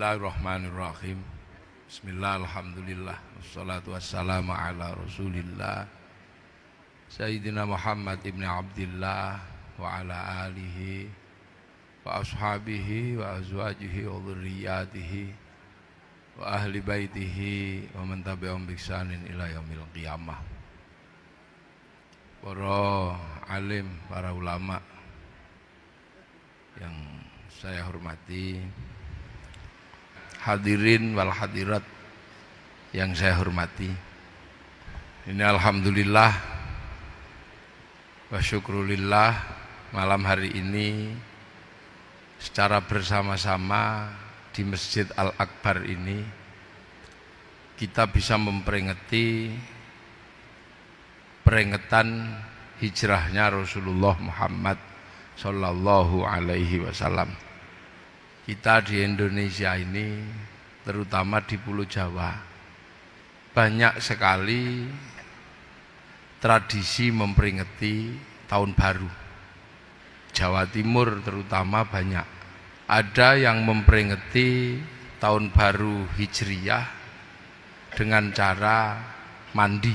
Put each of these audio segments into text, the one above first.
Bismillahirrahmanirrahim. Bismillah, alhamdulillah, wassalatu wassalamu ala rasulillah Sayyidina Muhammad ibn Abdillah wa ala alihi wa ashabihi wa azwajihi wa dhurriyyatihi wa ahli baitihi wa man tabi'ahum bi ihsanin ila yaumil qiyamah. Para alim, para ulama yang saya hormati, hadirin wal hadirat yang saya hormati, ini alhamdulillah wa syukrulillah, malam hari ini secara bersama-sama di Masjid Al-Akbar ini kita bisa memperingati peringatan hijrahnya Rasulullah Muhammad Sallallahu Alaihi Wasallam. Kita di Indonesia ini, terutama di Pulau Jawa, banyak sekali tradisi memperingati tahun baru. Jawa Timur terutama banyak. Ada yang memperingati tahun baru Hijriyah dengan cara mandi.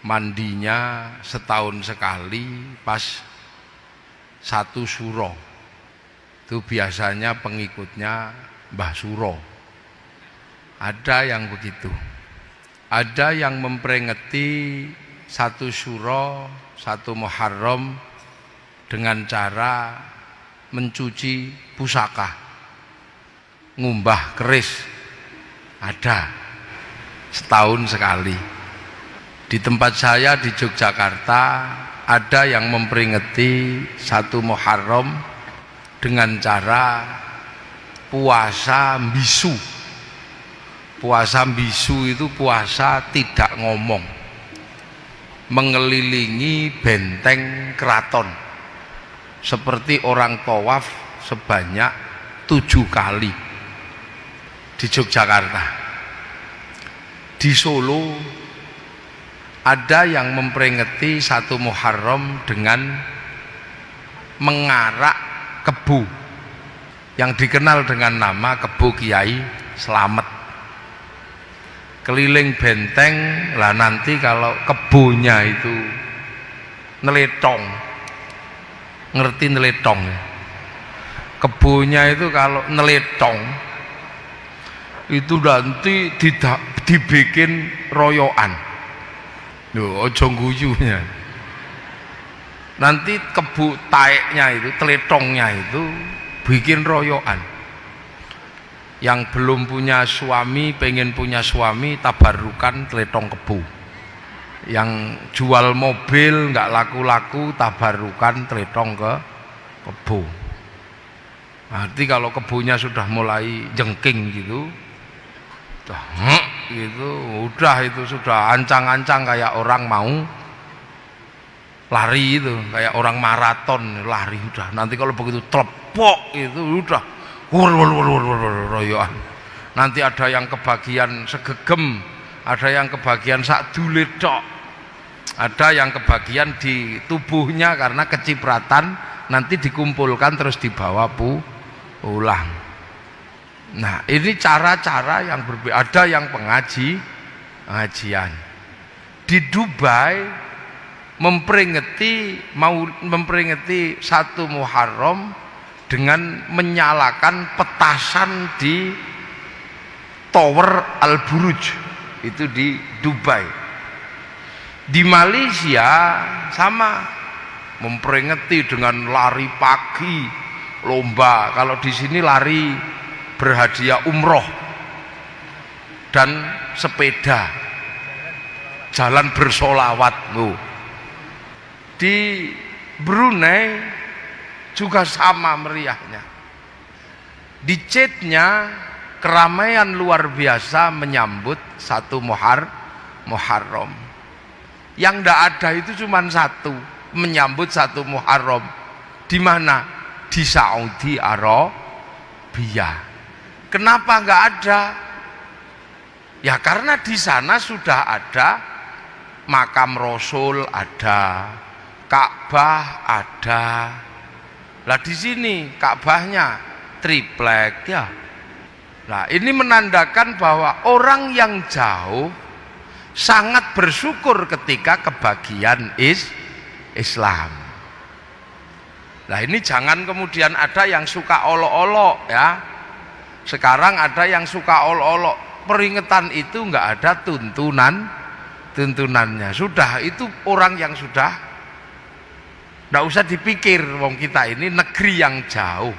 Mandinya setahun sekali pas satu suro. Itu biasanya pengikutnya Mbah Suro. Ada yang begitu. Ada yang memperingati satu suro, satu Muharram dengan cara mencuci pusaka, ngumbah keris. Ada setahun sekali. Di tempat saya di Yogyakarta ada yang memperingati satu Muharram dengan cara puasa bisu. Puasa bisu itu puasa tidak ngomong, mengelilingi benteng keraton seperti orang tawaf sebanyak 7 kali di Yogyakarta. Di Solo ada yang memperingati satu Muharram dengan mengarak kebu yang dikenal dengan nama kebu Kiai Slamet. Keliling benteng lah, nanti kalau kebunya itu neletong, ngerti neletong ya? Kebunya itu kalau neletong itu nanti dibikin royoan. Loh, ojo guyunya. Nanti kebu taeknya itu, teletongnya itu bikin royoan. Yang belum punya suami, pengen punya suami, tabarukan teletong kebu. Yang jual mobil nggak laku-laku, tabarukan teletong kebu. Nanti kalau kebunya sudah mulai jengking gitu, udah itu sudah ancang-ancang kayak orang mau lari, itu kayak orang maraton lari. Udah nanti kalau begitu telepok itu udah royoan. Nanti ada yang kebagian segegem, ada yang kebagian sak dulit tok, ada yang kebagian di tubuhnya karena kecipratan, nanti dikumpulkan terus dibawa pulang. Nah, ini cara-cara yang berbeda. Ada yang pengajian di Dubai memperingati satu Muharram dengan menyalakan petasan di Tower Al Buruj, itu di Dubai. Di Malaysia sama, memperingati dengan lari pagi, lomba. Kalau di sini lari berhadiah umroh dan sepeda, jalan bersolawat. Di Brunei juga sama meriahnya. Di Jeddah keramaian luar biasa menyambut satu Muharram. Yang tidak ada itu cuma satu, menyambut satu Muharram. Di mana? Di Saudi Arabia. Kenapa nggak ada? Ya karena di sana sudah ada makam Rasul, ada Ka'bah, ada. Lah di sini Ka'bahnya triplek ya, Nah, ini menandakan bahwa orang yang jauh sangat bersyukur ketika kebagian Islam. Nah, ini jangan kemudian ada yang suka olok-olok ya. Sekarang ada yang suka olok-olok. Peringatan itu nggak ada tuntunannya. Sudah, itu orang yang sudah nggak usah dipikir. Wong kita ini negeri yang jauh.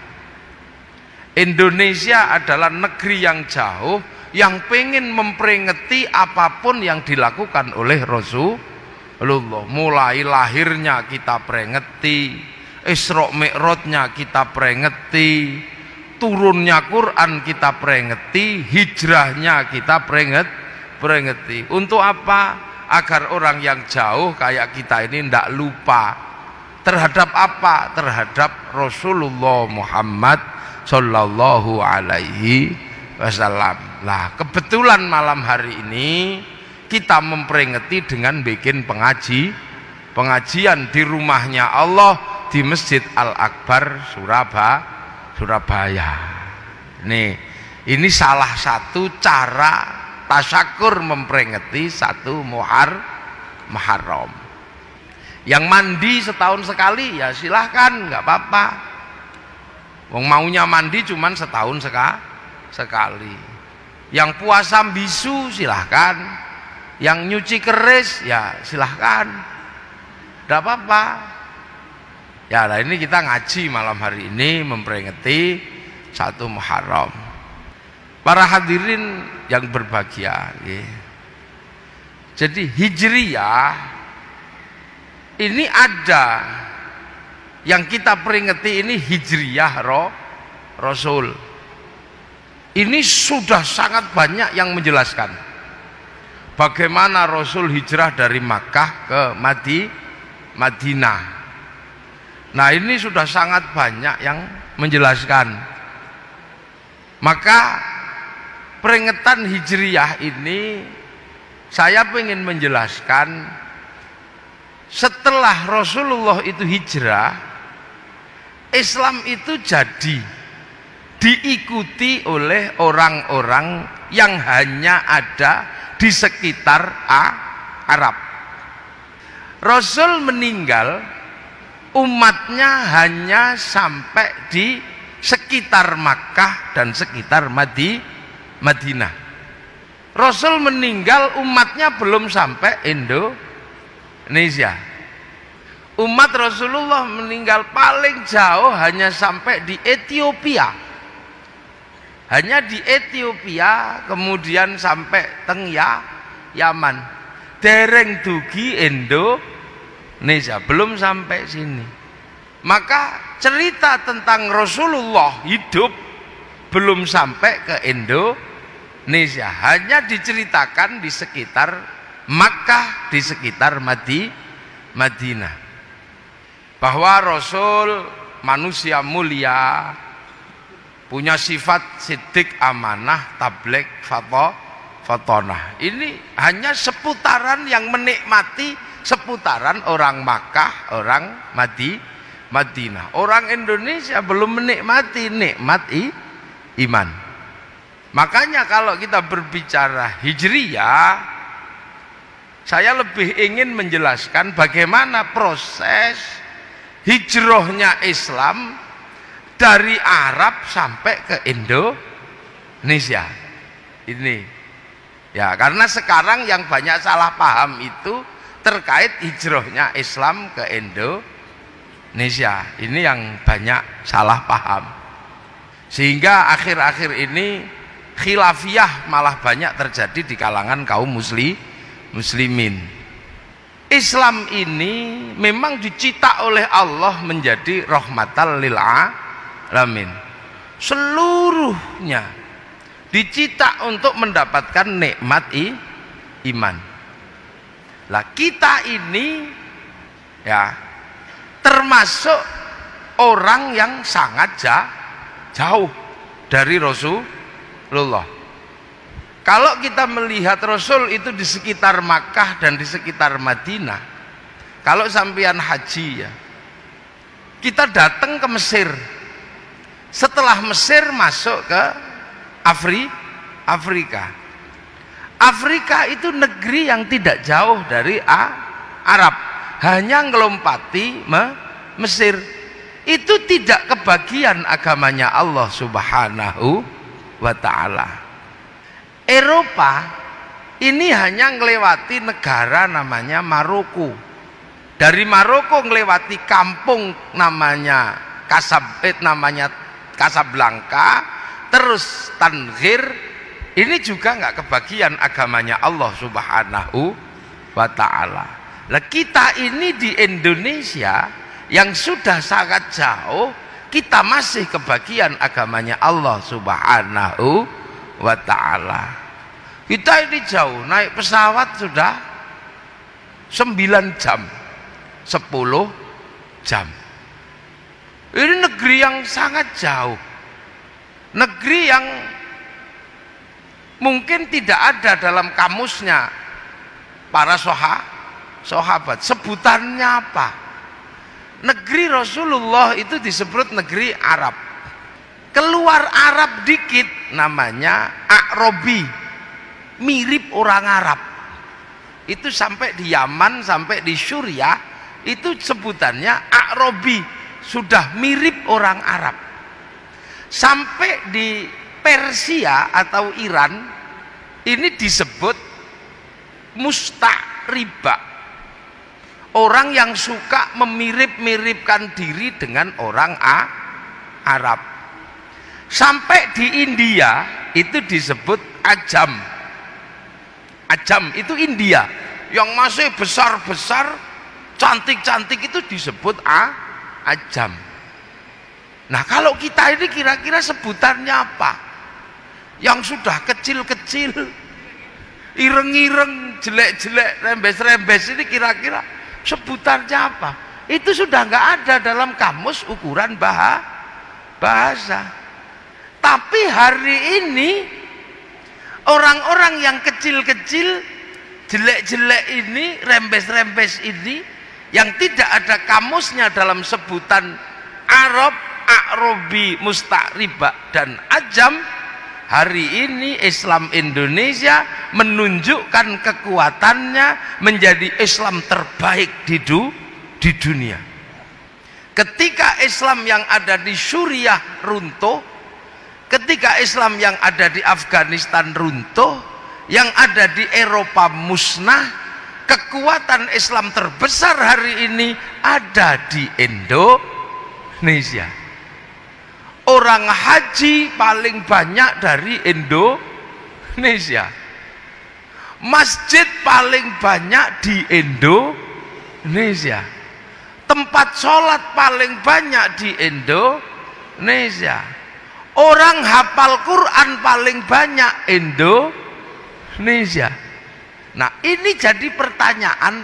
Indonesia adalah negeri yang jauh, yang pengen memperingati apapun yang dilakukan oleh Rasulullah. Mulai lahirnya kita peringati, Isra Mi'rajnya kita peringati, turunnya Quran kita peringati, hijrahnya kita peringati. Untuk apa? Agar orang yang jauh kayak kita ini tidak lupa terhadap apa? Terhadap Rasulullah Muhammad Sallallahu Alaihi Wasallam. Nah, kebetulan malam hari ini kita memperingati dengan bikin pengajian di rumahnya Allah di Masjid Al-Akbar Surabaya. Nih, ini salah satu cara tasyakur memperingati satu Muharram. Yang mandi setahun sekali ya silahkan, nggak apa-apa. Wong maunya mandi cuman setahun sekali. Yang puasa bisu silahkan, yang nyuci keris ya silahkan, tidak apa-apa. Ya, nah ini kita ngaji malam hari ini memperingati satu Muharram. Para hadirin yang berbahagia, ya. Jadi Hijriyah ini ada yang kita peringati, ini Hijriyah Rasul. Ini sudah sangat banyak yang menjelaskan bagaimana Rasul hijrah dari Makkah ke Madinah. Nah, ini sudah sangat banyak yang menjelaskan. Maka peringatan Hijriyah ini saya ingin menjelaskan, setelah Rasulullah itu hijrah, Islam itu jadi diikuti oleh orang-orang yang hanya ada di sekitar Arab. Rasul meninggal, umatnya hanya sampai di sekitar Makkah dan sekitar Madinah. Rasul meninggal, umatnya belum sampai Indonesia. Umat Rasulullah meninggal paling jauh hanya sampai di Ethiopia. Hanya di Ethiopia, kemudian sampai teng Yaman. Dereng dugi Indonesia, belum sampai sini. Maka cerita tentang Rasulullah hidup belum sampai ke Indonesia, hanya diceritakan di sekitar Makkah, di sekitar Madinah. Bahwa Rasul manusia mulia, punya sifat siddiq, amanah, tabligh, fatonah. Ini hanya seputaran yang menikmati, seputaran orang Makkah, orang Madinah. Orang Indonesia belum menikmati nikmat iman. Makanya kalau kita berbicara Hijriyah, saya lebih ingin menjelaskan bagaimana proses hijrahnya Islam dari Arab sampai ke Indonesia. Ini ya, karena sekarang yang banyak salah paham itu terkait hijrahnya Islam ke Indonesia. Ini yang banyak salah paham, sehingga akhir-akhir ini khilafiyah malah banyak terjadi di kalangan kaum muslimin. Islam ini memang dicipta oleh Allah menjadi rahmatan lil alamin. Seluruhnya dicipta untuk mendapatkan nikmat iman. Lah kita ini ya termasuk orang yang sangat jauh dari Rasulullah. Kalau kita melihat Rasul itu di sekitar Makkah dan di sekitar Madinah, kalau sampean haji ya, kita datang ke Mesir, setelah Mesir masuk ke Afrika. Afrika itu negeri yang tidak jauh dari Arab, hanya ngelompati Mesir. Itu tidak kebagian agamanya Allah Subhanahu wa ta'ala. Eropa ini hanya ngelewati negara namanya Maroko. Dari Maroko ngelewati kampung namanya Casablanca, terus Tangier. Ini juga nggak kebagian agamanya Allah Subhanahu wa ta'ala. Lah kita ini di Indonesia yang sudah sangat jauh, kita masih kebagian agamanya Allah Subhanahu wa ta'ala. Kita ini jauh, naik pesawat sudah 9 jam, 10 jam. Ini negeri yang sangat jauh, negeri yang mungkin tidak ada dalam kamusnya para sahabat. Sebutannya apa? Negeri Rasulullah itu disebut negeri Arab. Keluar Arab dikit namanya A'robi, mirip orang Arab. Itu sampai di Yaman, sampai di Suriah, itu sebutannya A'robi, sudah mirip orang Arab. Sampai di Persia atau Iran ini disebut musta'riba, orang yang suka memirip-miripkan diri dengan orang Arab. Sampai di India itu disebut ajam. Ajam itu India yang masih besar-besar, cantik-cantik, itu disebut ajam. Nah kalau kita ini kira-kira sebutannya apa? Yang sudah kecil-kecil, ireng-ireng, jelek-jelek, rembes-rembes, ini kira-kira sebutannya apa? Itu sudah nggak ada dalam kamus ukuran bahasa. Tapi hari ini orang-orang yang kecil-kecil, jelek-jelek ini, rembes-rembes ini, yang tidak ada kamusnya dalam sebutan Arab, A'robi, Musta'riba, dan Ajam, hari ini Islam Indonesia menunjukkan kekuatannya menjadi Islam terbaik di dunia. Ketika Islam yang ada di Suriah runtuh, ketika Islam yang ada di Afghanistan runtuh, yang ada di Eropa musnah, kekuatan Islam terbesar hari ini ada di Indonesia. Orang haji paling banyak dari Indonesia. Masjid paling banyak di Indonesia. Tempat sholat paling banyak di Indonesia. Orang hafal Quran paling banyak Indonesia. Nah ini jadi pertanyaan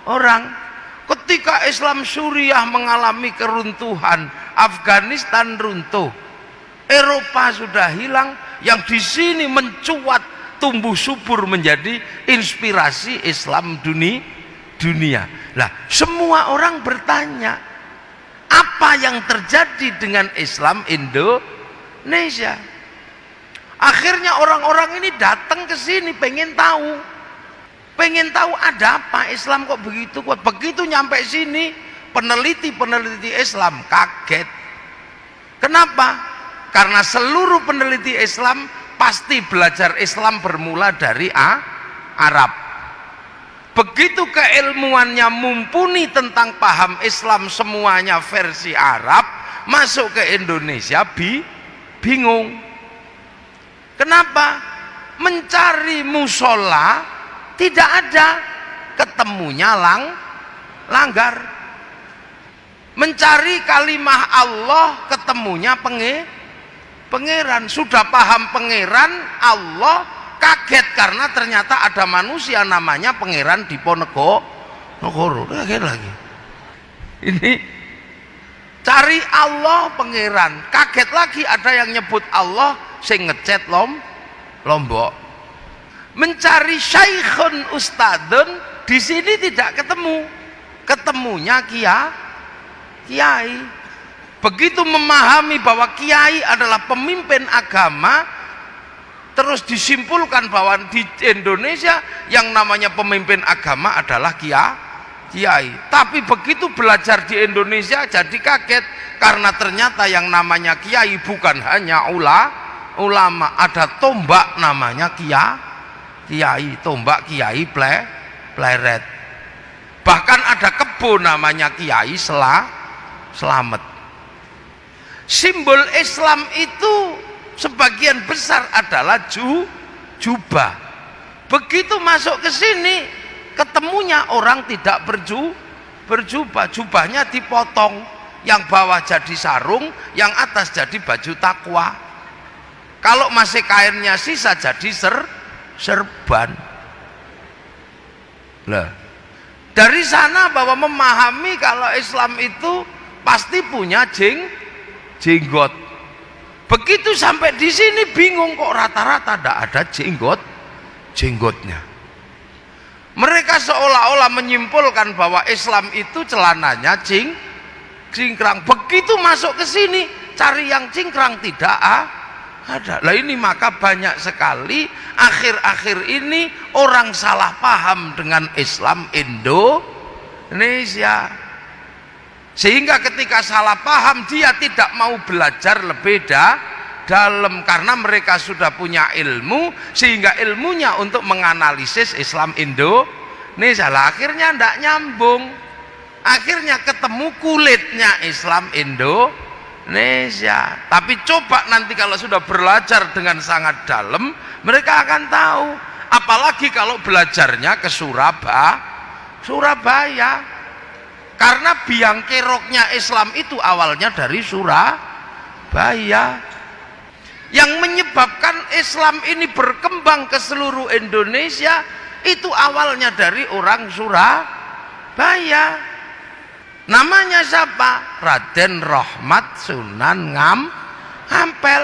orang. Ketika Islam Suriah mengalami keruntuhan, Afghanistan runtuh, Eropa sudah hilang, yang di sini mencuat tumbuh subur menjadi inspirasi Islam dunia. Lah, semua orang bertanya, apa yang terjadi dengan Islam Indonesia? Akhirnya orang-orang ini datang ke sini pengen tahu ada apa, Islam kok begitu kuat. Begitu nyampe sini, peneliti Islam kaget. Kenapa? Karena seluruh peneliti Islam pasti belajar Islam bermula dari Arab. Begitu keilmuannya mumpuni tentang paham Islam semuanya versi Arab, masuk ke Indonesia bingung. Kenapa? Mencari musola tidak ada, ketemunya langgar. Mencari kalimah Allah, ketemunya pangeran. Sudah paham pangeran Allah, kaget karena ternyata ada manusia namanya pangeran Diponegoro. Kaget lagi. Ini cari Allah pangeran, kaget lagi ada yang nyebut Allah sing ngecet Lombok. Mencari syaikhun ustadun, di sini tidak ketemu, ketemunya kiai. Begitu memahami bahwa kiai adalah pemimpin agama, terus disimpulkan bahwa di Indonesia yang namanya pemimpin agama adalah kiai. Tapi begitu belajar di Indonesia jadi kaget, karena ternyata yang namanya kiai bukan hanya ulama, ada tombak namanya kiai, tombak kiai pleret. Bahkan ada kebo namanya Kiai Selamet. Simbol Islam itu sebagian besar adalah jubah. Begitu masuk ke sini, ketemunya orang tidak berjubah. Jubahnya dipotong, yang bawah jadi sarung, yang atas jadi baju takwa. Kalau masih kainnya sisa jadi serban. Lah, dari sana bahwa memahami kalau Islam itu pasti punya jenggot. Begitu sampai di sini bingung, kok rata-rata tidak ada jenggotnya. Mereka seolah-olah menyimpulkan bahwa Islam itu celananya cingkrang. Begitu masuk ke sini cari yang cingkrang, tidak ada. Lah ini maka banyak sekali akhir-akhir ini orang salah paham dengan Islam Indonesia, sehingga ketika salah paham dia tidak mau belajar lebih dalam, karena mereka sudah punya ilmu, sehingga ilmunya untuk menganalisis Islam Indonesia lah akhirnya tidak nyambung. Akhirnya ketemu kulitnya Islam Indonesia. Tapi coba nanti kalau sudah belajar dengan sangat dalam, mereka akan tahu. Apalagi kalau belajarnya ke Surabaya. Karena biang keroknya Islam itu awalnya dari Surabaya. Yang menyebabkan Islam ini berkembang ke seluruh Indonesia itu awalnya dari orang Surabaya. Namanya siapa? Raden Rahmat Sunan Ampel.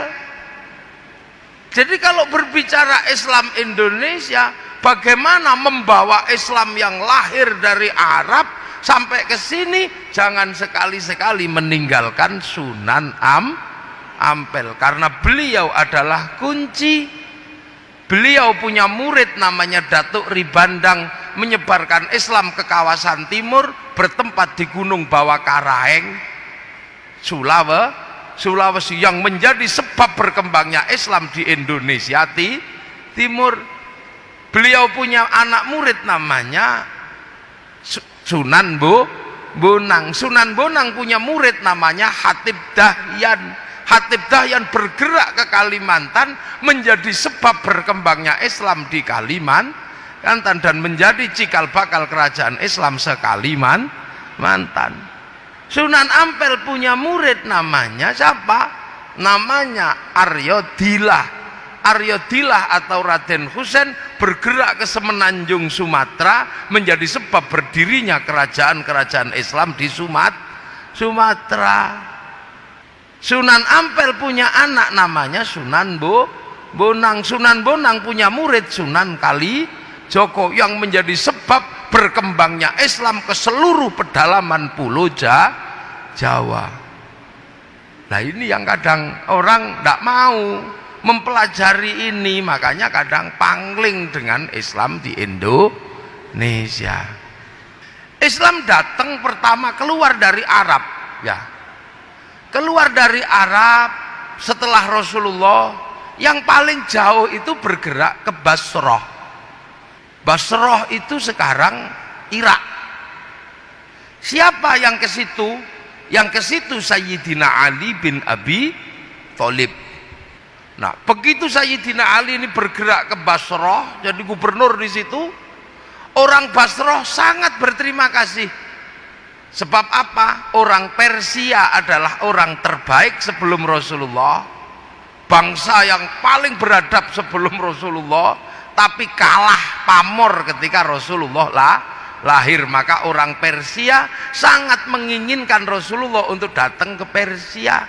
Jadi kalau berbicara Islam Indonesia, bagaimana membawa Islam yang lahir dari Arab sampai ke sini, jangan sekali-sekali meninggalkan Sunan Ampel, karena beliau adalah kunci. Beliau punya murid namanya Datuk Ribandang, menyebarkan Islam ke kawasan timur, bertempat di Gunung Bawakaraeng, Sulawesi, yang menjadi sebab berkembangnya Islam di Indonesia timur. Beliau punya anak murid namanya Sunan Bonang. Sunan Bonang punya murid namanya Hatib Dahyan. Hatib Dahyan bergerak ke Kalimantan, menjadi sebab berkembangnya Islam di Kalimantan dan menjadi cikal bakal kerajaan Islam se-Kalimantan. Sunan Ampel punya murid namanya siapa? Namanya Arya Dilah. Arya Dilah atau Raden Husein bergerak ke Semenanjung Sumatera, menjadi sebab berdirinya kerajaan-kerajaan Islam di Sumatera. Sunan Ampel punya anak namanya Sunan Bonang. Sunan Bonang punya murid Sunan Kalijogo, yang menjadi sebab berkembangnya Islam ke seluruh pedalaman pulau Jawa. Nah ini yang kadang orang tidak mau mempelajari ini, makanya kadang pangling dengan Islam di Indonesia. Islam datang pertama keluar dari Arab, ya. Keluar dari Arab setelah Rasulullah, yang paling jauh itu bergerak ke Basrah. Basrah itu sekarang Irak. Siapa yang ke situ? Yang ke situ Sayyidina Ali bin Abi Thalib. Nah, begitu Sayyidina Ali ini bergerak ke Basrah, jadi gubernur di situ, orang Basrah sangat berterima kasih. Sebab apa? Orang Persia adalah orang terbaik sebelum Rasulullah, bangsa yang paling beradab sebelum Rasulullah, tapi kalah pamor ketika Rasulullah lahir. Maka orang Persia sangat menginginkan Rasulullah untuk datang ke Persia.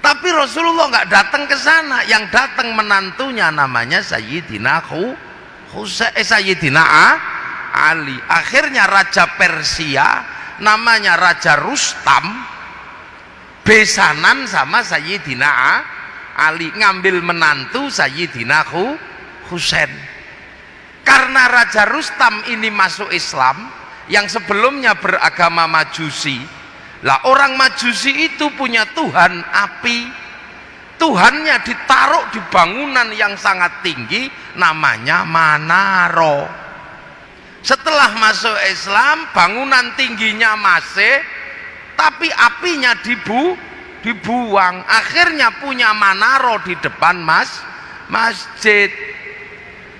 Tapi Rasulullah nggak datang ke sana, yang datang menantunya namanya Sayyidina Sayyidina Ali. Akhirnya Raja Persia namanya Raja Rustam besanan sama Sayyidina Ali, ngambil menantu Sayyidina Husain. Karena Raja Rustam ini masuk Islam, yang sebelumnya beragama Majusi. Lah orang Majusi itu punya Tuhan api. Tuhannya ditaruh di bangunan yang sangat tinggi, namanya Manaro. Setelah masuk Islam, bangunan tingginya masih, tapi apinya dibuang. Akhirnya punya Manaro di depan masjid.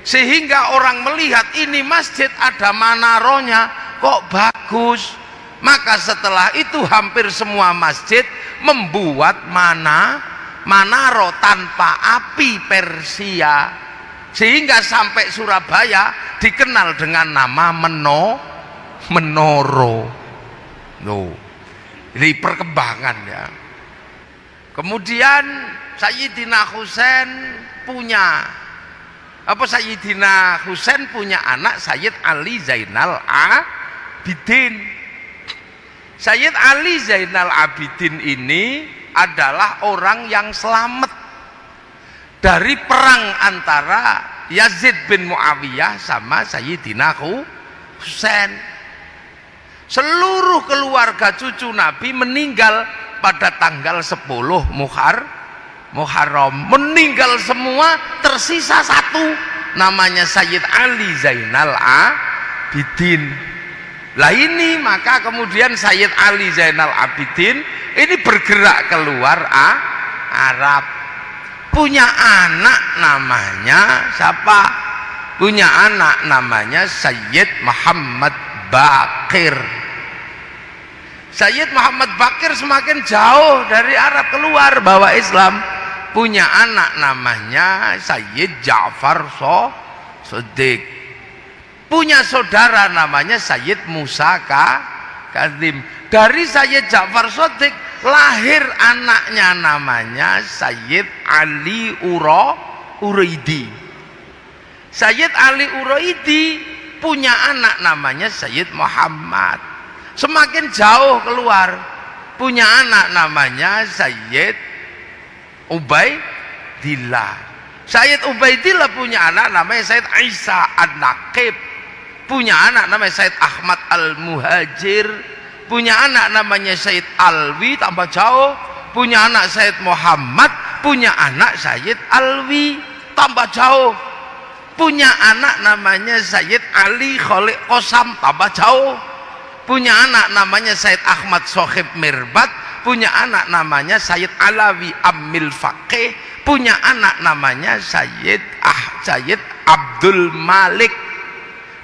Sehingga orang melihat ini masjid ada Manaronya, kok bagus. Maka setelah itu hampir semua masjid membuat Manaro tanpa api Persia. Sehingga sampai Surabaya dikenal dengan nama Menoro. Ini perkembangan ya. Kemudian Sayyidina Husain punya Sayyidina Husain punya anak Sayyid Ali Zainal Abidin. Sayyid Ali Zainal Abidin ini adalah orang yang selamat dari perang antara Yazid bin Muawiyah sama Sayyidina Husain. Seluruh keluarga cucu Nabi meninggal pada tanggal 10 Muharram. Meninggal semua, tersisa satu, namanya Sayyid Ali Zainal Abidin. Lah ini maka kemudian Sayyid Ali Zainal Abidin ini bergerak keluar Arab. Punya anak namanya siapa? Punya anak namanya Sayyid Muhammad Baqir. Sayyid Muhammad Baqir semakin jauh dari Arab keluar bawa Islam. Punya anak namanya Sayyid Ja'far Shodiq. Punya saudara namanya Sayyid Musa Kazim. Dari Sayyid Ja'far Shodiq lahir anaknya namanya Sayyid Ali Uraidi. Sayyid Ali Uraidi punya anak namanya Sayyid Muhammad. Semakin jauh keluar, punya anak namanya Sayyid Ubaidillah. Sayyid Ubaidillah punya anak namanya Sayyid Isa An-Naqib. Punya anak namanya Sayyid Ahmad Al-Muhajir. Punya anak namanya Sayyid Alwi, tambah jauh. Punya anak Sayyid Muhammad. Punya anak Sayyid Alwi, tambah jauh. Punya anak namanya Sayyid Ali Khalid Qosam, tambah jauh. Punya anak namanya Sayyid Ahmad Sohib Mirbat. Punya anak namanya Sayyid Alawi Ammil Faqih. Punya anak namanya Sayyid Abdul Malik.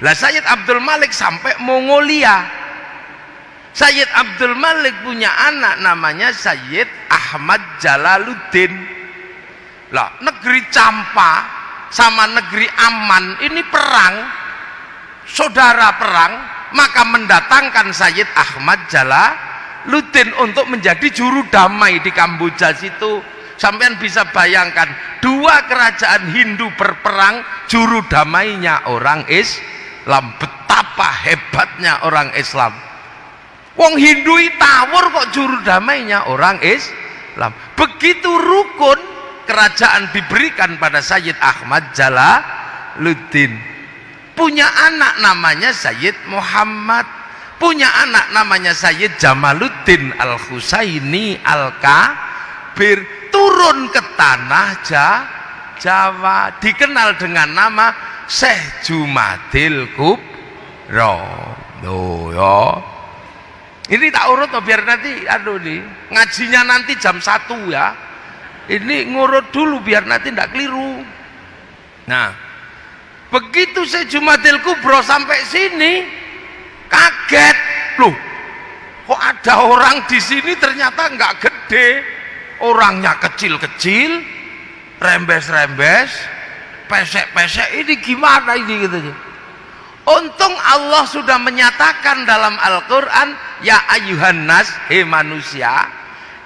Lah Sayyid Abdul Malik sampai Mongolia. Sayyid Abdul Malik punya anak namanya Sayyid Ahmad Jalaluddin. Lah negeri Campa sama negeri Aman ini perang, saudara perang, maka mendatangkan Sayyid Ahmad Jalaluddin untuk menjadi juru damai di Kamboja situ. Sampean bisa bayangkan, dua kerajaan Hindu berperang, juru damainya orang Islam. Betapa hebatnya orang Islam. Wong Hindu tawur kok juru damainya orang Islam. Begitu rukun kerajaan diberikan pada Sayyid Ahmad Jalaluddin. Punya anak namanya Sayyid Muhammad. Punya anak namanya Sayyid Jamaluddin Al-Husaini Al-Kabir. Turun ke tanah Jawa. Dikenal dengan nama Syekh Jumadil Kubro. Loh ya. Ini tak urut biar nanti ngajinya nanti jam 1 ya. Ini ngurut dulu biar nanti tidak keliru. Nah, begitu Syekh Jumadil Kubro sampai sini kaget, loh kok ada orang di sini ternyata nggak gede, orangnya kecil-kecil, rembes-rembes, pesek-pesek, ini gimana ini gitu. Untung Allah sudah menyatakan dalam Al-Quran, ya ayyuhan nas, hei manusia,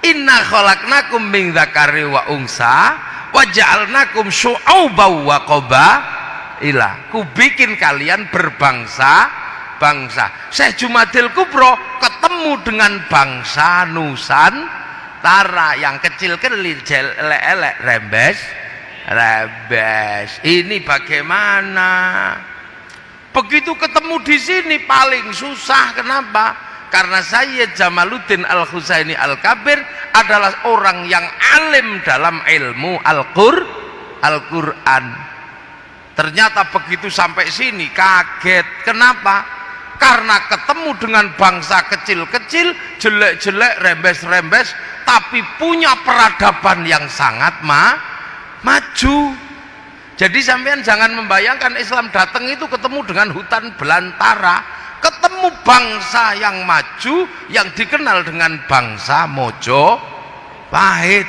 inna khalaqnakum min dzakari wa unsa wa ja'alnakum syu'uban wa qabaila. Ku bikin kalian berbangsa-bangsa. Syekh Jumadil Kubro ketemu dengan bangsa Tara, yang kecil elek rembes. Ini bagaimana? Begitu ketemu di sini paling susah. Kenapa? Karena Sayyid Jamaluddin Al-Husaini Al-Kabir adalah orang yang alim dalam ilmu Al-Quran. Ternyata begitu sampai sini kaget. Kenapa? Karena ketemu dengan bangsa kecil-kecil, jelek-jelek, rembes-rembes, tapi punya peradaban yang sangat maju. Jadi sampean jangan membayangkan Islam datang itu ketemu dengan hutan belantara, ketemu bangsa yang maju yang dikenal dengan bangsa Mojopahit,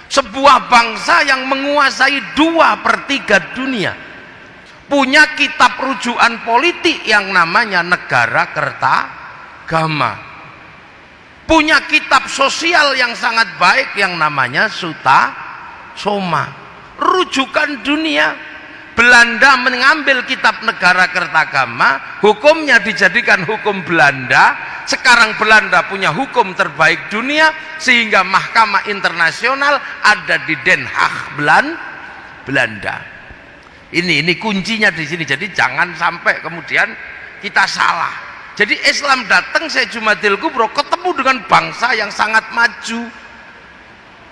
sebuah bangsa yang menguasai 2/3 dunia, punya kitab rujukan politik yang namanya Negara Kertagama, punya kitab sosial yang sangat baik yang namanya Suta Soma, rujukan dunia. Belanda mengambil kitab Negara Kertagama, hukumnya dijadikan hukum Belanda. Sekarang Belanda punya hukum terbaik dunia, sehingga mahkamah internasional ada di Den Haag, Belanda. Ini kuncinya di sini. Jadi jangan sampai kemudian kita salah. Jadi Islam datang Syekh Jumadil Kubro ketemu dengan bangsa yang sangat maju,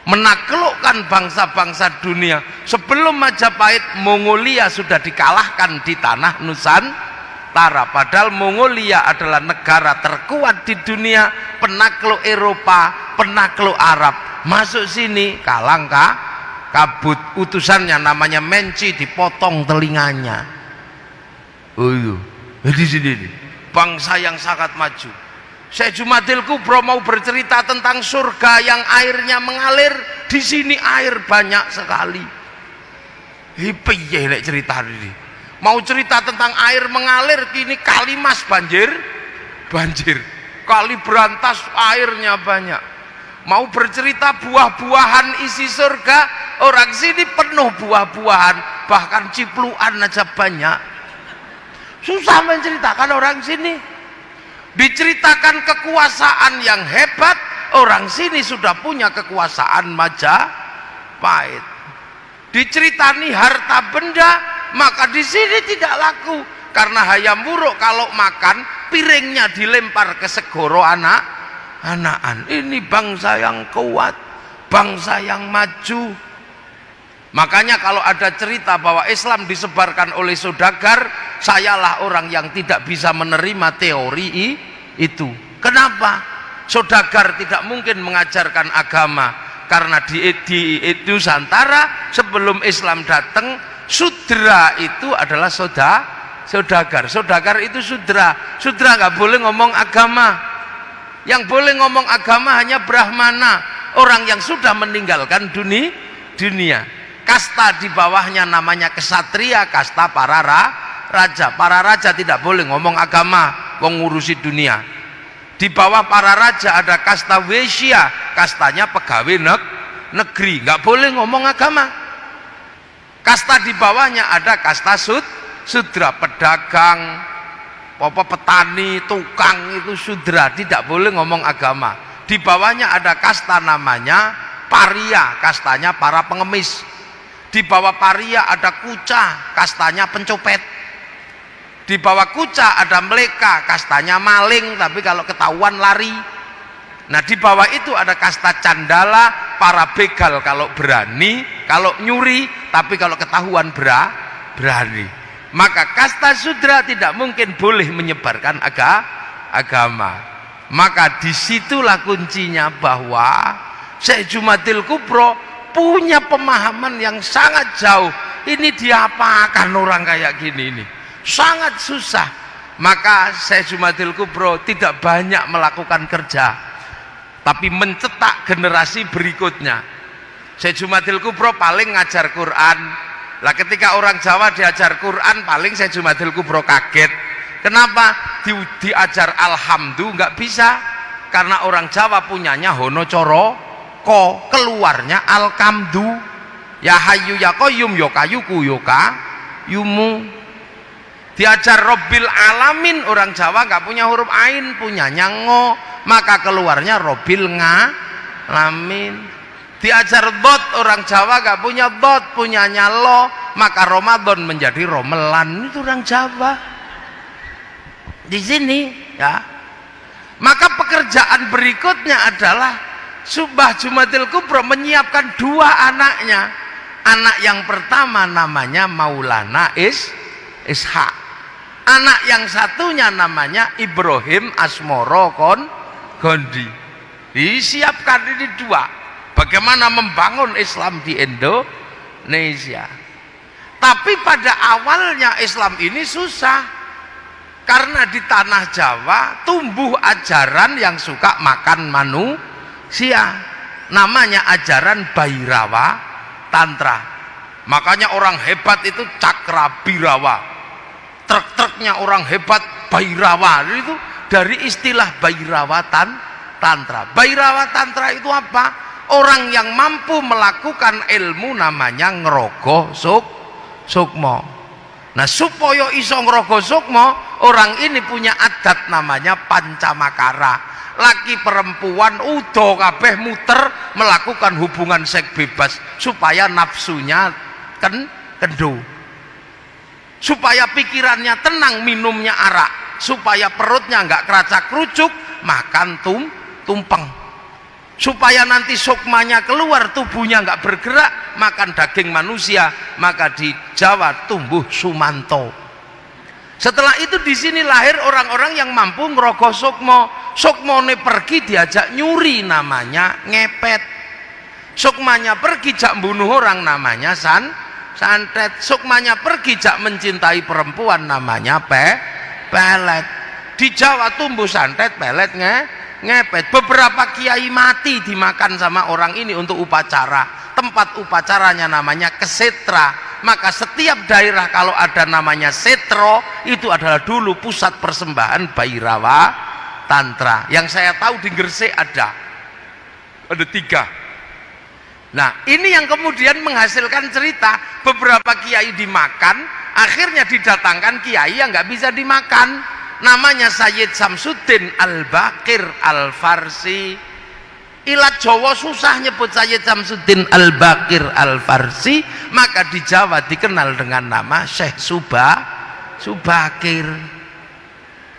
menaklukkan bangsa-bangsa dunia. Sebelum Majapahit, Mongolia sudah dikalahkan di tanah Nusantara, padahal Mongolia adalah negara terkuat di dunia, penakluk Eropa, penakluk Arab. Masuk sini kalah kabut, utusannya namanya Menci dipotong telinganya. Di sini bangsa yang sangat maju. Syekh Jumadil Kubro mau bercerita tentang surga yang airnya mengalir. Di sini air banyak sekali. Piye nek cerita ini? Mau cerita tentang air mengalir, kini Kalimas banjir. Kali Berantas airnya banyak. Mau bercerita buah-buahan isi surga, orang sini penuh buah-buahan, bahkan cipluan aja banyak. Susah menceritakan orang sini. Diceritakan kekuasaan yang hebat, orang sini sudah punya kekuasaan Majapahit. Diceritani harta benda, maka di sini tidak laku, karena hayam wuruk kalau makan piringnya dilempar ke segoro anak-anakan. Ini bangsa yang kuat, bangsa yang maju. Makanya kalau ada cerita bahwa Islam disebarkan oleh saudagar, sayalah orang yang tidak bisa menerima teori itu. Kenapa? Saudagar tidak mungkin mengajarkan agama, karena di Nusantara sebelum Islam datang, sudra itu adalah saudagar. Saudagar itu sudra nggak boleh ngomong agama. Yang boleh ngomong agama hanya Brahmana, orang yang sudah meninggalkan dunia. Kasta di bawahnya namanya kesatria, kasta para raja. Para raja tidak boleh ngomong agama, ngurusi dunia. Di bawah para raja ada kasta Wesya, kastanya pegawai negeri, nggak boleh ngomong agama. Kasta di bawahnya ada kasta sudra, pedagang, petani, tukang, itu sudra, tidak boleh ngomong agama. Di bawahnya ada kasta namanya paria, kastanya para pengemis. Di bawah paria ada kuca, kastanya pencopet. Di bawah kuca ada meleka, kastanya maling, tapi kalau ketahuan lari. Nah, di bawah itu ada kasta candala, para begal kalau berani, kalau nyuri, tapi kalau ketahuan berani. Maka kasta sudra tidak mungkin boleh menyebarkan agama. Maka disitulah kuncinya bahwa Syekh Jumadil Kubro punya pemahaman yang sangat jauh. Ini diapakan orang kayak gini ini? Sangat susah. Maka Syekh Jumadil Kubro tidak banyak melakukan kerja, tapi mencetak generasi berikutnya. Syekh Jumadil Kubro paling ngajar Quran. Lah ketika orang Jawa diajar Quran, paling Syekh Jumadil Kubro kaget. Kenapa? Diajar alhamdulillah nggak bisa, karena orang Jawa punyanya hono coro keluarnya alkamdu, ya hayu ya qayyum ya kayuku ya yumu. Diajar Robbil Alamin, orang Jawa nggak punya huruf ain, punyanya ngo, maka keluarnya Robbil alamin. Diajar dot, orang Jawa gak punya dot, punyanya lo, maka Ramadan menjadi romelan. Itu orang Jawa di sini ya. Maka pekerjaan berikutnya adalah Subah Jumatil Kubro menyiapkan dua anaknya. Anak yang pertama namanya Maulana Ishak, anak yang satunya namanya Ibrahim Asmoro Gondi. Disiapkan ini dua, bagaimana membangun Islam di Indonesia. Tapi pada awalnya Islam ini susah, karena di tanah Jawa tumbuh ajaran yang suka makan manusia, namanya ajaran Bhairawa Tantra. Makanya orang hebat itu Cakra Birawa, truk-truknya orang hebat Bhairawa, itu dari istilah Bhairawa Tantra. Bhairawa Tantra itu apa? Orang yang mampu melakukan ilmu namanya ngerogo sukmo. Nah, supaya iso ngerogo sukmo, orang ini punya adat namanya pancamakara. Laki perempuan udo kabeh muter melakukan hubungan seks bebas supaya nafsunya kendu, supaya pikirannya tenang minumnya arak, supaya perutnya nggak keracak kerucuk makan tumpeng, supaya nanti sukmanya keluar, tubuhnya nggak bergerak makan daging manusia. Maka di Jawa tumbuh sumanto. Setelah itu di sini lahir orang-orang yang mampu ngerogoh sukmo. Sukmone pergi diajak nyuri, namanya ngepet. Sukmanya pergi jak bunuh orang, namanya santet. Sukmanya pergi jak mencintai perempuan, namanya pelet. Di Jawa tumbuh santet, pelet, ngepet. Beberapa kiai mati dimakan sama orang ini untuk upacara. Tempat upacaranya namanya kesetra. Maka setiap daerah kalau ada namanya setro, itu adalah dulu pusat persembahan Bhairawa Tantra. Yang saya tahu di Gresik ada 3. Nah, ini yang kemudian menghasilkan cerita beberapa kiai dimakan, akhirnya didatangkan kiai yang nggak bisa dimakan, namanya Sayyid Samsuddin Al-Baqir Al-Farsi. Ilat Jawa susah nyebut Sayyid Samsuddin Al-Baqir Al-Farsi, maka di Jawa dikenal dengan nama Syekh Subakir.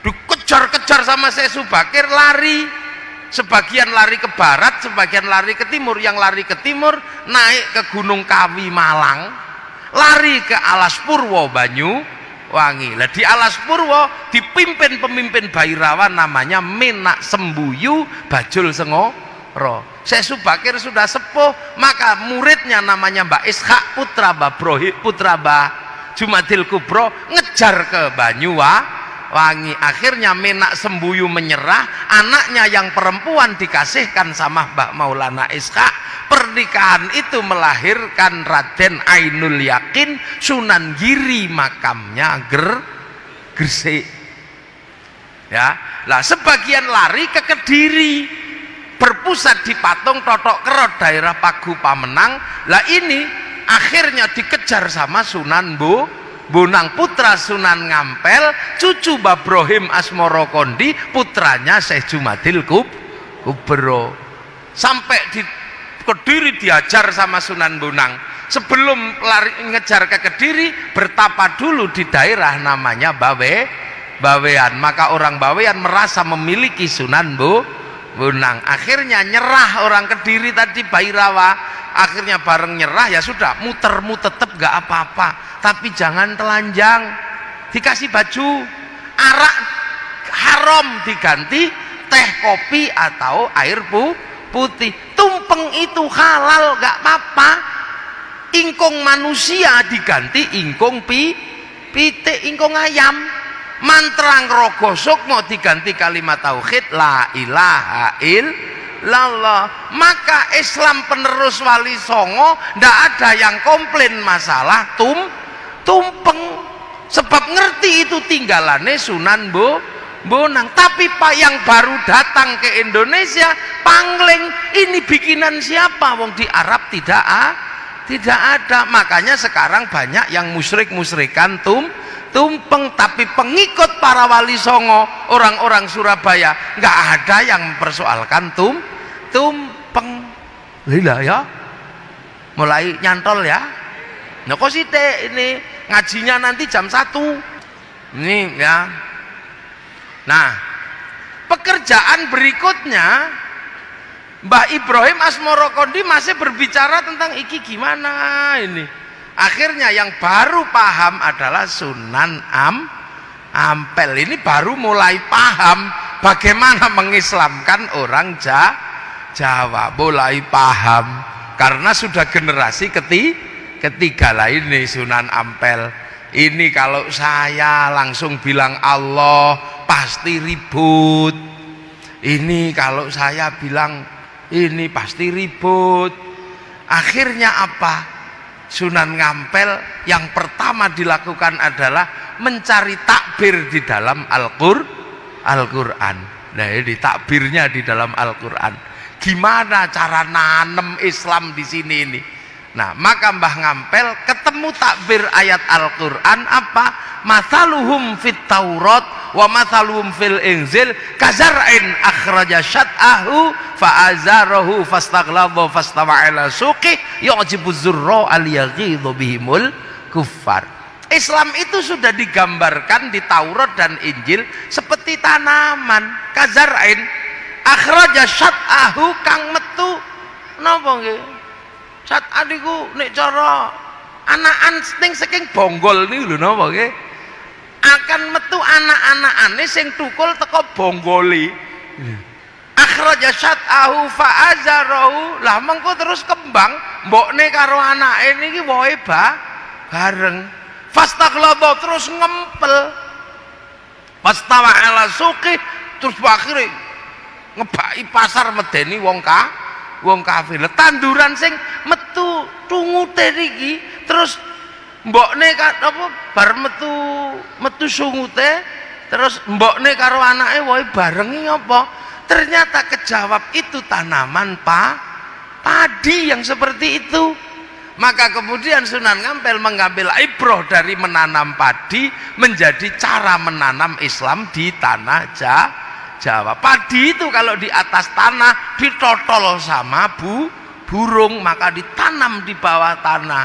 Dikejar-kejar sama Syekh Subakir, lari. Sebagian lari ke barat, sebagian lari ke timur. Yang lari ke timur naik ke Gunung Kawi Malang, lari ke Alas Purwo Banyuwangi. Lah di Alas Purwo dipimpin pemimpin Bhairawa namanya Menak Sembuyu Bajul Sengoro. Syekh Subakir sudah sepuh, maka muridnya namanya Mbak Ishak putra Mbah Jumatil Kubro ngejar ke Banyuwangi. Akhirnya Menak Sembuyu menyerah, anaknya yang perempuan dikasihkan sama Mbak Maulana Ishak. Pernikahan itu melahirkan Raden Ainul Yakin Sunan Giri, makamnya Gresik. Ya, lah sebagian lari ke Kediri, berpusat di Patung Totok Kerot daerah Pagu Pamenang. Lah ini akhirnya dikejar sama Sunan Bonang putra Sunan Ngampel, cucu Babrohim Asmoro Kondi, putranya Syekh Jumatil Kubro. Sampai di Kediri diajar sama Sunan Bonang. Sebelum lari ngejar ke Kediri, bertapa dulu di daerah namanya Bawean. Maka orang Bawean merasa memiliki Sunan Bonang. Akhirnya nyerah orang Kediri tadi Bhairawa. Akhirnya bareng nyerah, ya sudah, muter-mu tetep gak apa-apa, tapi jangan telanjang. Dikasih baju arak haram, diganti teh kopi atau air putih. Tumpeng itu halal, gak apa-apa. Ingkung manusia diganti ingkung pitik, ingkung ayam. Mantra ngrogo sukmo diganti kalimat tauhid la ilaha illallah. Maka Islam penerus Wali Songo ndak ada yang komplain masalah tumpeng, sebab ngerti itu tinggalannya Sunan Bonang. Tapi Pak yang baru datang ke Indonesia pangling, ini bikinan siapa? Wong di Arab tidak ada. Makanya sekarang banyak yang musyrik-musyrikan tumpeng. Tapi pengikut para Wali Songo, orang-orang Surabaya, nggak ada yang mempersoalkan lempeng. Lila ya, mulai nyantol ya. Nah kok sih ini ngajinya nanti jam 1 ini ya. Nah pekerjaan berikutnya Mbah Ibrahim Asmorokondi masih berbicara tentang iki gimana ini. Akhirnya yang baru paham adalah Sunan Ampel. Ini baru mulai paham bagaimana mengislamkan orang Jawa. Mulai paham karena sudah generasi ketiga lah ini Sunan Ampel. Ini kalau saya langsung bilang Allah pasti ribut. Ini kalau saya bilang ini pasti ribut. Akhirnya apa? Sunan Ngampel yang pertama dilakukan adalah mencari takbir di dalam Al-Qur'an. Nah, ini takbirnya di dalam Al-Qur'an. Gimana cara nanem Islam di sini ini? Nah, maka Mbah Ngampel ketemu takbir ayat Al-Qur'an apa? Mathaluhum fit Taurat wa mathaluhum fil Injil kazar'in akhraja syat'ahu fa'azarahu fastaghlaba fastawa ala suqi yu'jibu zurra al-yaghidhu bihimul kuffar. Islam itu sudah digambarkan di Taurat dan Injil seperti tanaman kazar'in akhraja syat'ahu kang metu napa nggih? Syat'ah niku nek cara anakan sing saking bonggol niku lho napa nggih? Akan metu anak-anakane sing tukul teko bonggoli. Akhraja syat'ahu fa'azarahu. Lah mengko terus kembang mbokne karo anake niki wohe bareng. Fastaghlaba terus ngempel. Fastawa ala suqi terus akhire ngebaki pasar medeni wong kafir. Tanduran sing metu tungute niki terus mbokne apa bar metu sungute terus mbokne karo anake wae barengi apa ternyata kejawab itu tanaman padi yang seperti itu. Maka kemudian Sunan Ngampel mengambil ibrah dari menanam padi menjadi cara menanam Islam di tanah Jawa. Padi itu kalau di atas tanah ditotol sama burung maka ditanam di bawah tanah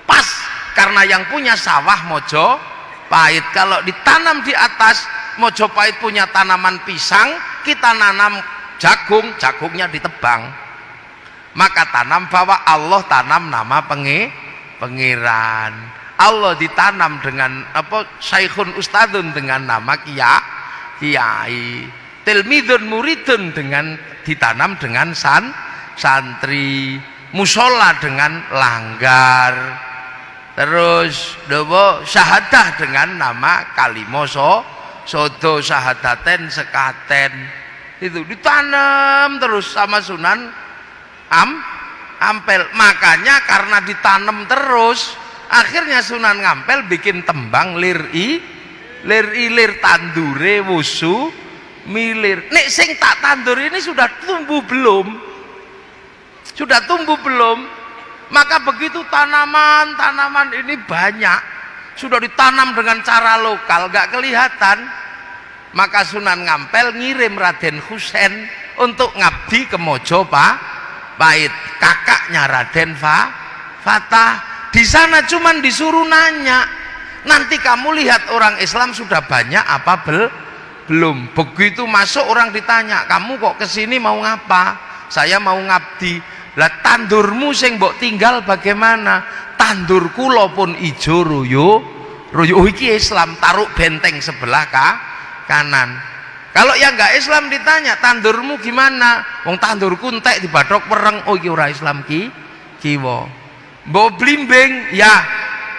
pas. Karena yang punya sawah Mojopahit, kalau ditanam di atas Mojopahit punya tanaman pisang, kita nanam jagung, jagungnya ditebang. Maka tanam bahwa Allah tanam nama pengiran. Allah ditanam dengan apa? Syekhun Ustadun dengan nama kiai. Tilmidun muridun dengan ditanam dengan santri. Musola dengan langgar. Terus dobo syahadah dengan nama kalimoso sodo syahadaten sekaten itu ditanam terus sama Sunan Ampel. Makanya karena ditanam terus akhirnya Sunan Ngampel bikin tembang lir tandure wusu milir. Nek sing tak tandur ini sudah tumbuh belum? Sudah tumbuh belum? Maka begitu tanaman ini banyak sudah ditanam dengan cara lokal gak kelihatan, maka Sunan Ngampel ngirim Raden Husein untuk ngabdi ke Mojopahit, kakaknya Raden Fatah. Di sana cuman disuruh nanya, nanti kamu lihat orang Islam sudah banyak apa belum. Begitu masuk orang ditanya, kamu kok kesini mau ngapa? Saya mau ngabdi. Lah tandurmu sing mbok tinggal bagaimana? Tandur kula pun ijo royo iki Islam, taruh benteng sebelah kanan. Kalau yang enggak Islam ditanya, tandurmu gimana? Wong tandurku entek dibadhok wereng. Oh iki ora Islam kiwa. Mbok blimbing, ya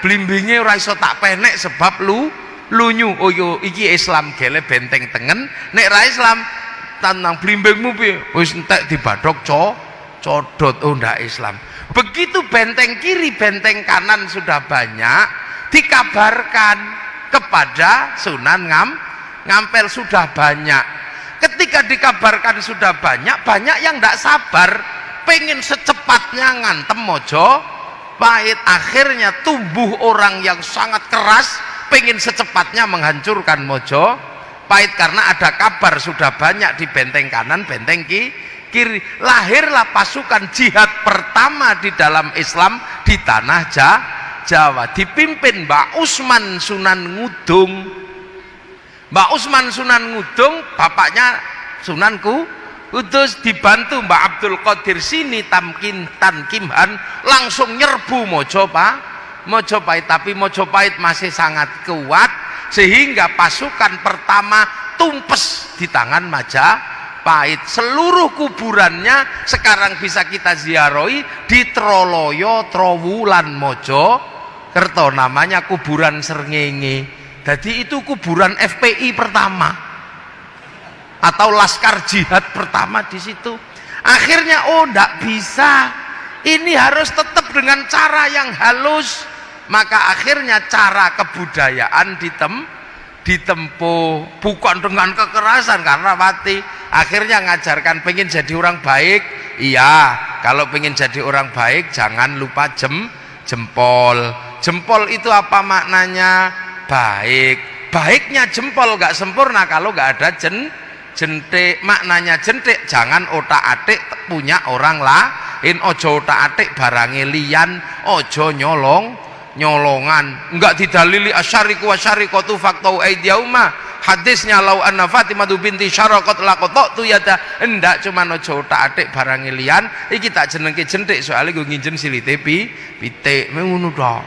blimbinge ora iso tak penek sebab lunyu. Oh iki Islam gele benteng tengen. Nek ra Islam tanang blimbingmu piye? Wis entek dibadhok codot. Oh ndak Islam. Begitu benteng kiri benteng kanan sudah banyak, dikabarkan kepada Sunan Ngampel sudah banyak. Ketika dikabarkan sudah banyak yang ndak sabar pengen secepatnya ngantem Mojopahit. Akhirnya tumbuh orang yang sangat keras pengen secepatnya menghancurkan Mojopahit karena ada kabar sudah banyak di benteng kanan benteng kiri. Lahirlah pasukan jihad pertama di dalam Islam di tanah Jawa, dipimpin Mbak Usman Sunan Ngudung. Mbak Usman Sunan Ngudung bapaknya Sunan Kudus, dibantu Mbak Abdul Qadir Sini Tankimhan, langsung nyerbu Mojopahit, tapi Mojopahit masih sangat kuat sehingga pasukan pertama tumpes di tangan Majapahit. Seluruh kuburannya sekarang bisa kita ziarahi di Troloyo, Trowulan, Mojokerto, namanya kuburan Srengenge. Jadi itu kuburan FPI pertama atau Laskar Jihad pertama di situ. Akhirnya ndak bisa, ini harus tetap dengan cara yang halus. Maka akhirnya cara kebudayaan ditempuh bukan dengan kekerasan, karena mati. Akhirnya ngajarkan pengen jadi orang baik, iya, kalau pengen jadi orang baik jangan lupa jempol. Jempol itu apa maknanya? Baik. Baiknya jempol gak sempurna kalau gak ada jentik. Maknanya jentik, jangan otak-atik punya orang lain, ojo otak-atik barange liyan, ojo nyolongan, enggak didalili asyariku wasyariqatu faqtau aidiyauma. Hadisnya lau anna Fatimah binti Syaraqat laqattu yada, enggak cuma ojo otak-atik barange liyan, iki tak jenengke jentik soalnya gue nginjen silite pitik ngono tok.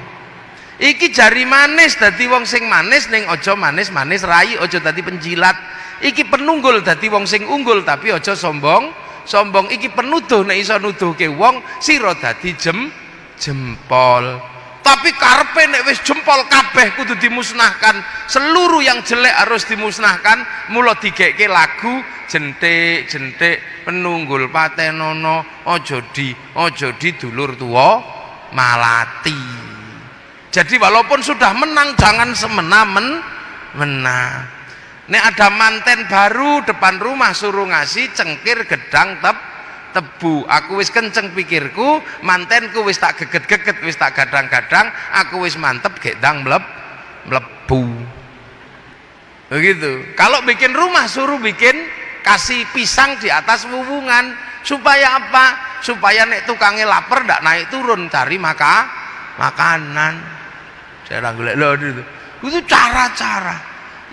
Iki jari manis dadi wong sing manis, ning ojo manis-manis rai, ojo dadi penjilat. Iki penunggul dadi wong sing unggul, tapi ojo sombong. Iki penuduh nek iso nuduhke wong sira dadi jempol. Tapi karpe nek wis jempol kabeh kudu dimusnahkan, seluruh yang jelek harus dimusnahkan. Mula digekke lagu jentik penunggul patenono, ojo di dulur tua malati. Jadi walaupun sudah menang jangan semena-mena. Nek ada manten baru depan rumah suruh ngasih cengkir gedang tebu. Aku wis kenceng pikirku, mantenku wis tak geget-geget, wis tak gadang-gadang, aku wis mantep gedang mlebu. Begitu. Kalau bikin rumah suruh bikin kasih pisang di atas wuwungan. Supaya apa? Supaya nek tukangnya lapar ndak naik turun cari makanan. Saya golek itu cara-cara.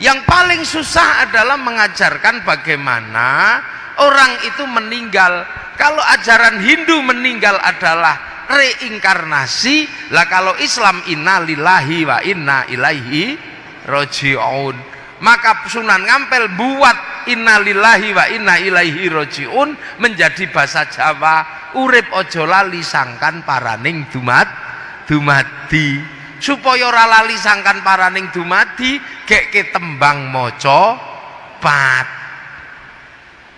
Yang paling susah adalah mengajarkan bagaimana orang itu meninggal. Kalau ajaran Hindu meninggal adalah reinkarnasi, lah kalau Islam inna lillahi wa inna ilaihi rajiun. Maka Sunan Ngampel buat inna lillahi wa inna ilaihi rajiun menjadi bahasa Jawa. Urip ojo lali sangkan paraning dumadi. Supaya ora lali sangkan paraning dumadi, gekke tembang maca pat.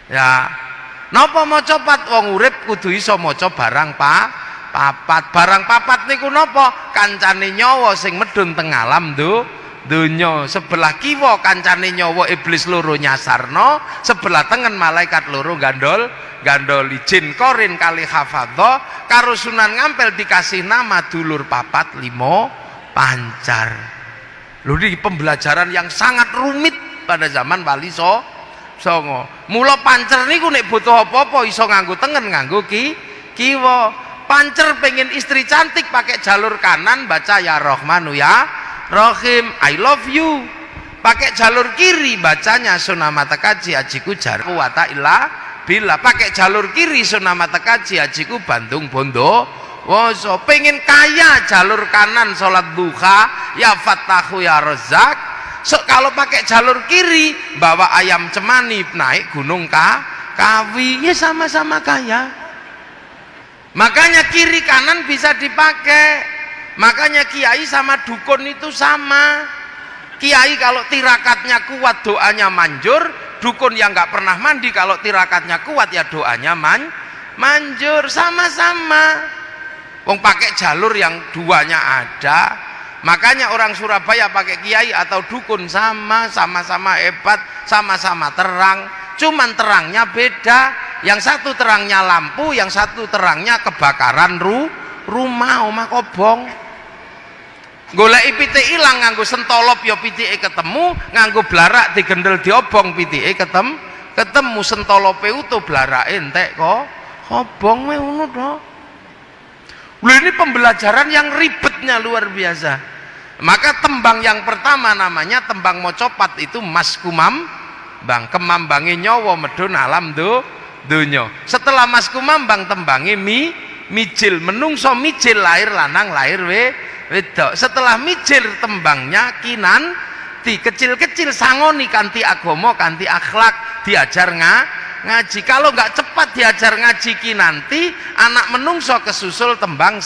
Ya, napa maca pat? Wong urip kudu iso maca barang papat. Barang papat niku napa? Kancane nyawa sing medun teng alam donya. Sebelah kiwa kancane nyawa iblis loro nyasarno, sebelah tengen malaikat loro gandoli. Jin korin kali hafadho karo Sunan Ngampel dikasih nama dulur papat limo pancar. Lho, ini pembelajaran yang sangat rumit pada zaman Wali Songo. Mula pancer niku nek butuh apa-apa iso nganggo tengen, nganggo kiwa. Pancer pengen istri cantik pakai jalur kanan baca ya Rahmanu ya Rahim, I love you. Pakai jalur kiri bacanya Sunamata Kaji ajiku jarku wa ta'ila bila. Pakai jalur kiri Sunamata Kaji ajiku Bandung Bondo Woso. Pengen kaya jalur kanan sholat duha ya Fattahu ya Razak. Kalau pakai jalur kiri bawa ayam cemani naik gunung Kawi, ya sama-sama kaya. Makanya kiri kanan bisa dipakai. Makanya kiai sama dukun itu sama. Kiai kalau tirakatnya kuat doanya manjur. Dukun yang nggak pernah mandi kalau tirakatnya kuat ya doanya manjur. Sama-sama. Wong pakai jalur yang duanya ada. Makanya orang Surabaya pakai kiai atau dukun sama-sama hebat, sama-sama terang. Cuman terangnya beda. Yang satu terangnya lampu, yang satu terangnya kebakaran omah kobong. Golek pitike ilang nganggo sentolop ya pitike ketemu, nganggo blarak digendel diobong pitike ketemu sentolo peuto blarake entek kok obong ngono to. Lho ini pembelajaran yang ribetnya luar biasa. Maka tembang yang pertama namanya tembang mocopat itu mas kumam bang, kemambange nyawa medun alam donya. Setelah mas kumambang tembange mijil, menungso mijil lahir lanang lahir wedok. Setelah mijil tembangnya kinanti, kecil-kecil sangoni kanti agama kanti akhlak diajar ngaji. Kalau nggak cepat diajar ngaji kinanti, anak menungso kesusul tembang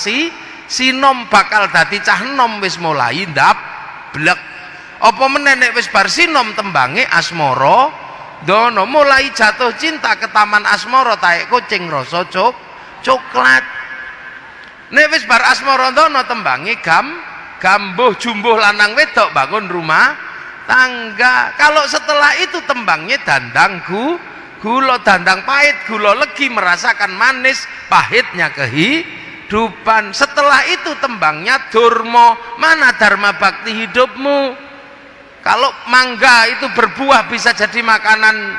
sinom bakal dadi cah nom wis mulai ndap blek. Apa meneh nek wis bar sinom tembange asmara dono, mulai jatuh cinta ke taman asmara taek kucing rasa coklat. Nek wis bar asmara dono tembange gambuh jumbuh lanang wedok bangun rumah tangga. Kalau setelah itu tembangnya dandang gula dandang pahit gula legi, merasakan manis pahitnya kehidupan. Setelah itu tembangnya durma, mana dharma bakti hidupmu. Kalau mangga itu berbuah bisa jadi makanan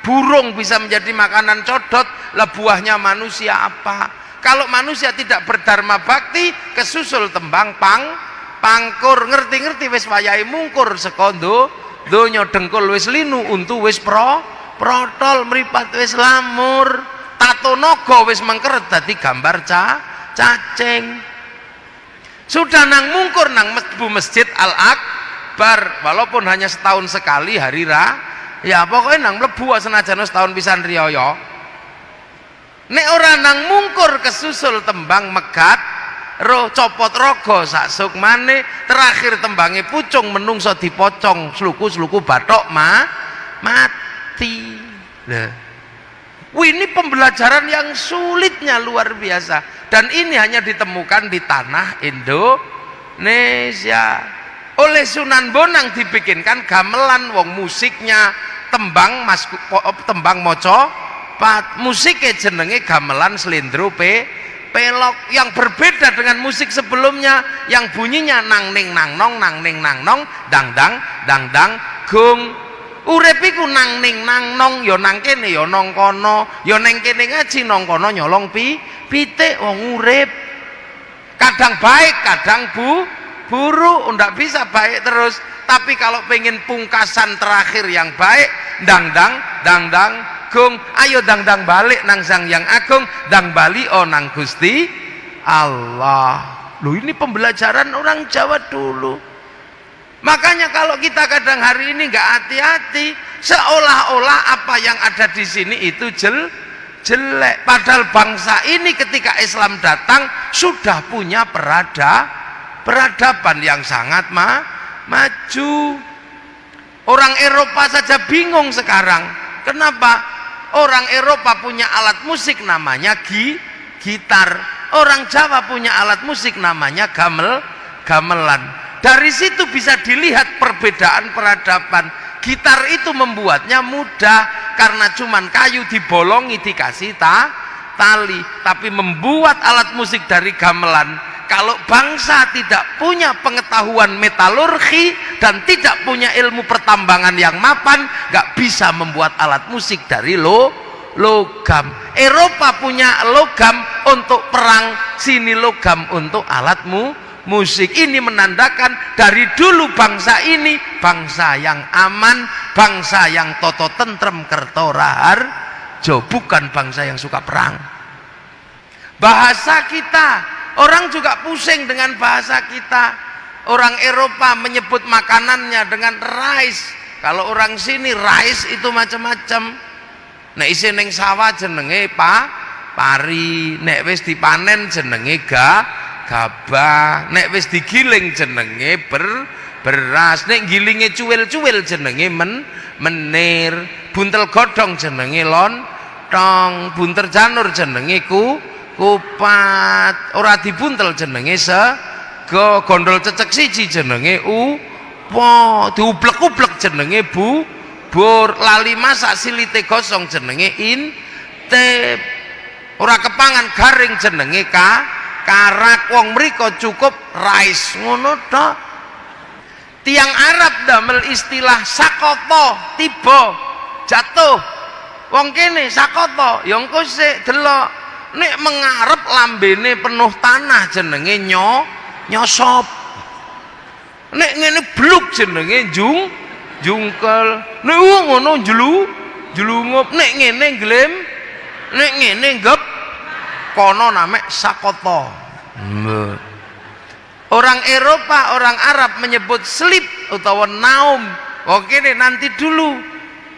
burung, bisa menjadi makanan codot, lah buahnya manusia apa? Kalau manusia tidak berdharma bakti, kesusul tembang pangkur, ngerti-ngerti wis wayahe mungkur sekondo donya dengkul wis linu, untu wis protol, mripat wis lamur, tato naga wis mengkeret dadi gambar cacing. Sudah nang mungkur nang masjid Al-Akbar, walaupun hanya setahun sekali hari ya pokoknya nang mlebu senajan setahun pisan riyaya. Nek ora nang mungkur kesusul tembang megat roh copot rogo sak sukmane, terakhir tembange pucung menungso dipocong sluku-sluku bathok mati. Nah, ini pembelajaran yang sulitnya luar biasa, dan ini hanya ditemukan di tanah Indonesia. Oleh Sunan Bonang dibikinkan gamelan, wong musiknya tembang moco musiknya jenenge gamelan slendro pelok, yang berbeda dengan musik sebelumnya yang bunyinya nang ning nang nong nang ning nang nong dang dang dang dang gung. Urip iku nang ning nang nong, ya nang kene ya nang kono, ya nang kene ngaji nang kono nyolong pitik. Wong urip kadang baik kadang buruk, ndak bisa baik terus. Tapi kalau pengen pungkasan terakhir yang baik, dang dang dang dang gung, ayo dang dang balik nang Sang Yang Agung, dang bali nang Gusti Allah. Loh, ini pembelajaran orang Jawa dulu. Makanya kalau kita kadang hari ini nggak hati-hati, seolah-olah apa yang ada di sini itu jelek. Padahal bangsa ini ketika Islam datang sudah punya peradaban yang sangat maju. Orang Eropa saja bingung sekarang. Kenapa? Orang Eropa punya alat musik namanya gitar. Orang Jawa punya alat musik namanya gamelan. Dari situ bisa dilihat perbedaan peradaban. Gitar itu membuatnya mudah karena cuman kayu dibolongi dikasih tali. Tapi membuat alat musik dari gamelan, kalau bangsa tidak punya pengetahuan metalurgi dan tidak punya ilmu pertambangan yang mapan, nggak bisa membuat alat musik dari logam. Eropa punya logam untuk perang, sini logam untuk alatmu musik. Ini menandakan dari dulu bangsa ini bangsa yang aman, bangsa yang toto tentrem kerto raharjo, bukan bangsa yang suka perang. Bahasa kita, orang juga pusing dengan bahasa kita. Orang Eropa menyebut makanannya dengan rice. Kalau orang sini rice itu macam-macam. Nek isi ning sawah jenenge pari, nek wis dipanen jenenge gabah, nek wis digiling jenenge beras, nek gilinge cuwil-cuwil jenenge menir, buntel godhong jenenge lontong, bunter janur jenenge kupat, ora dibuntel jenenge sego, gondol cecek siji jenenge upo, diublek-ublek jenenge bubur, lali masak silite gosong jenenge intip, ora kepangan garing jenenge karak. Wong mriko cukup rice ngono tok. Tiang Arab damel istilah sakoto, tiba, jatuh, wong kene sakoto ya engko sik delok nek mengarep lambene penuh tanah jenenge nyosop, nek ngene bluk jenenge jungkel, nek ngono jelungup, nek ngene glem, nek ngene gep kono namek sakoto. Orang Eropa, orang Arab menyebut sleep utawa naum. Oke deh, nanti dulu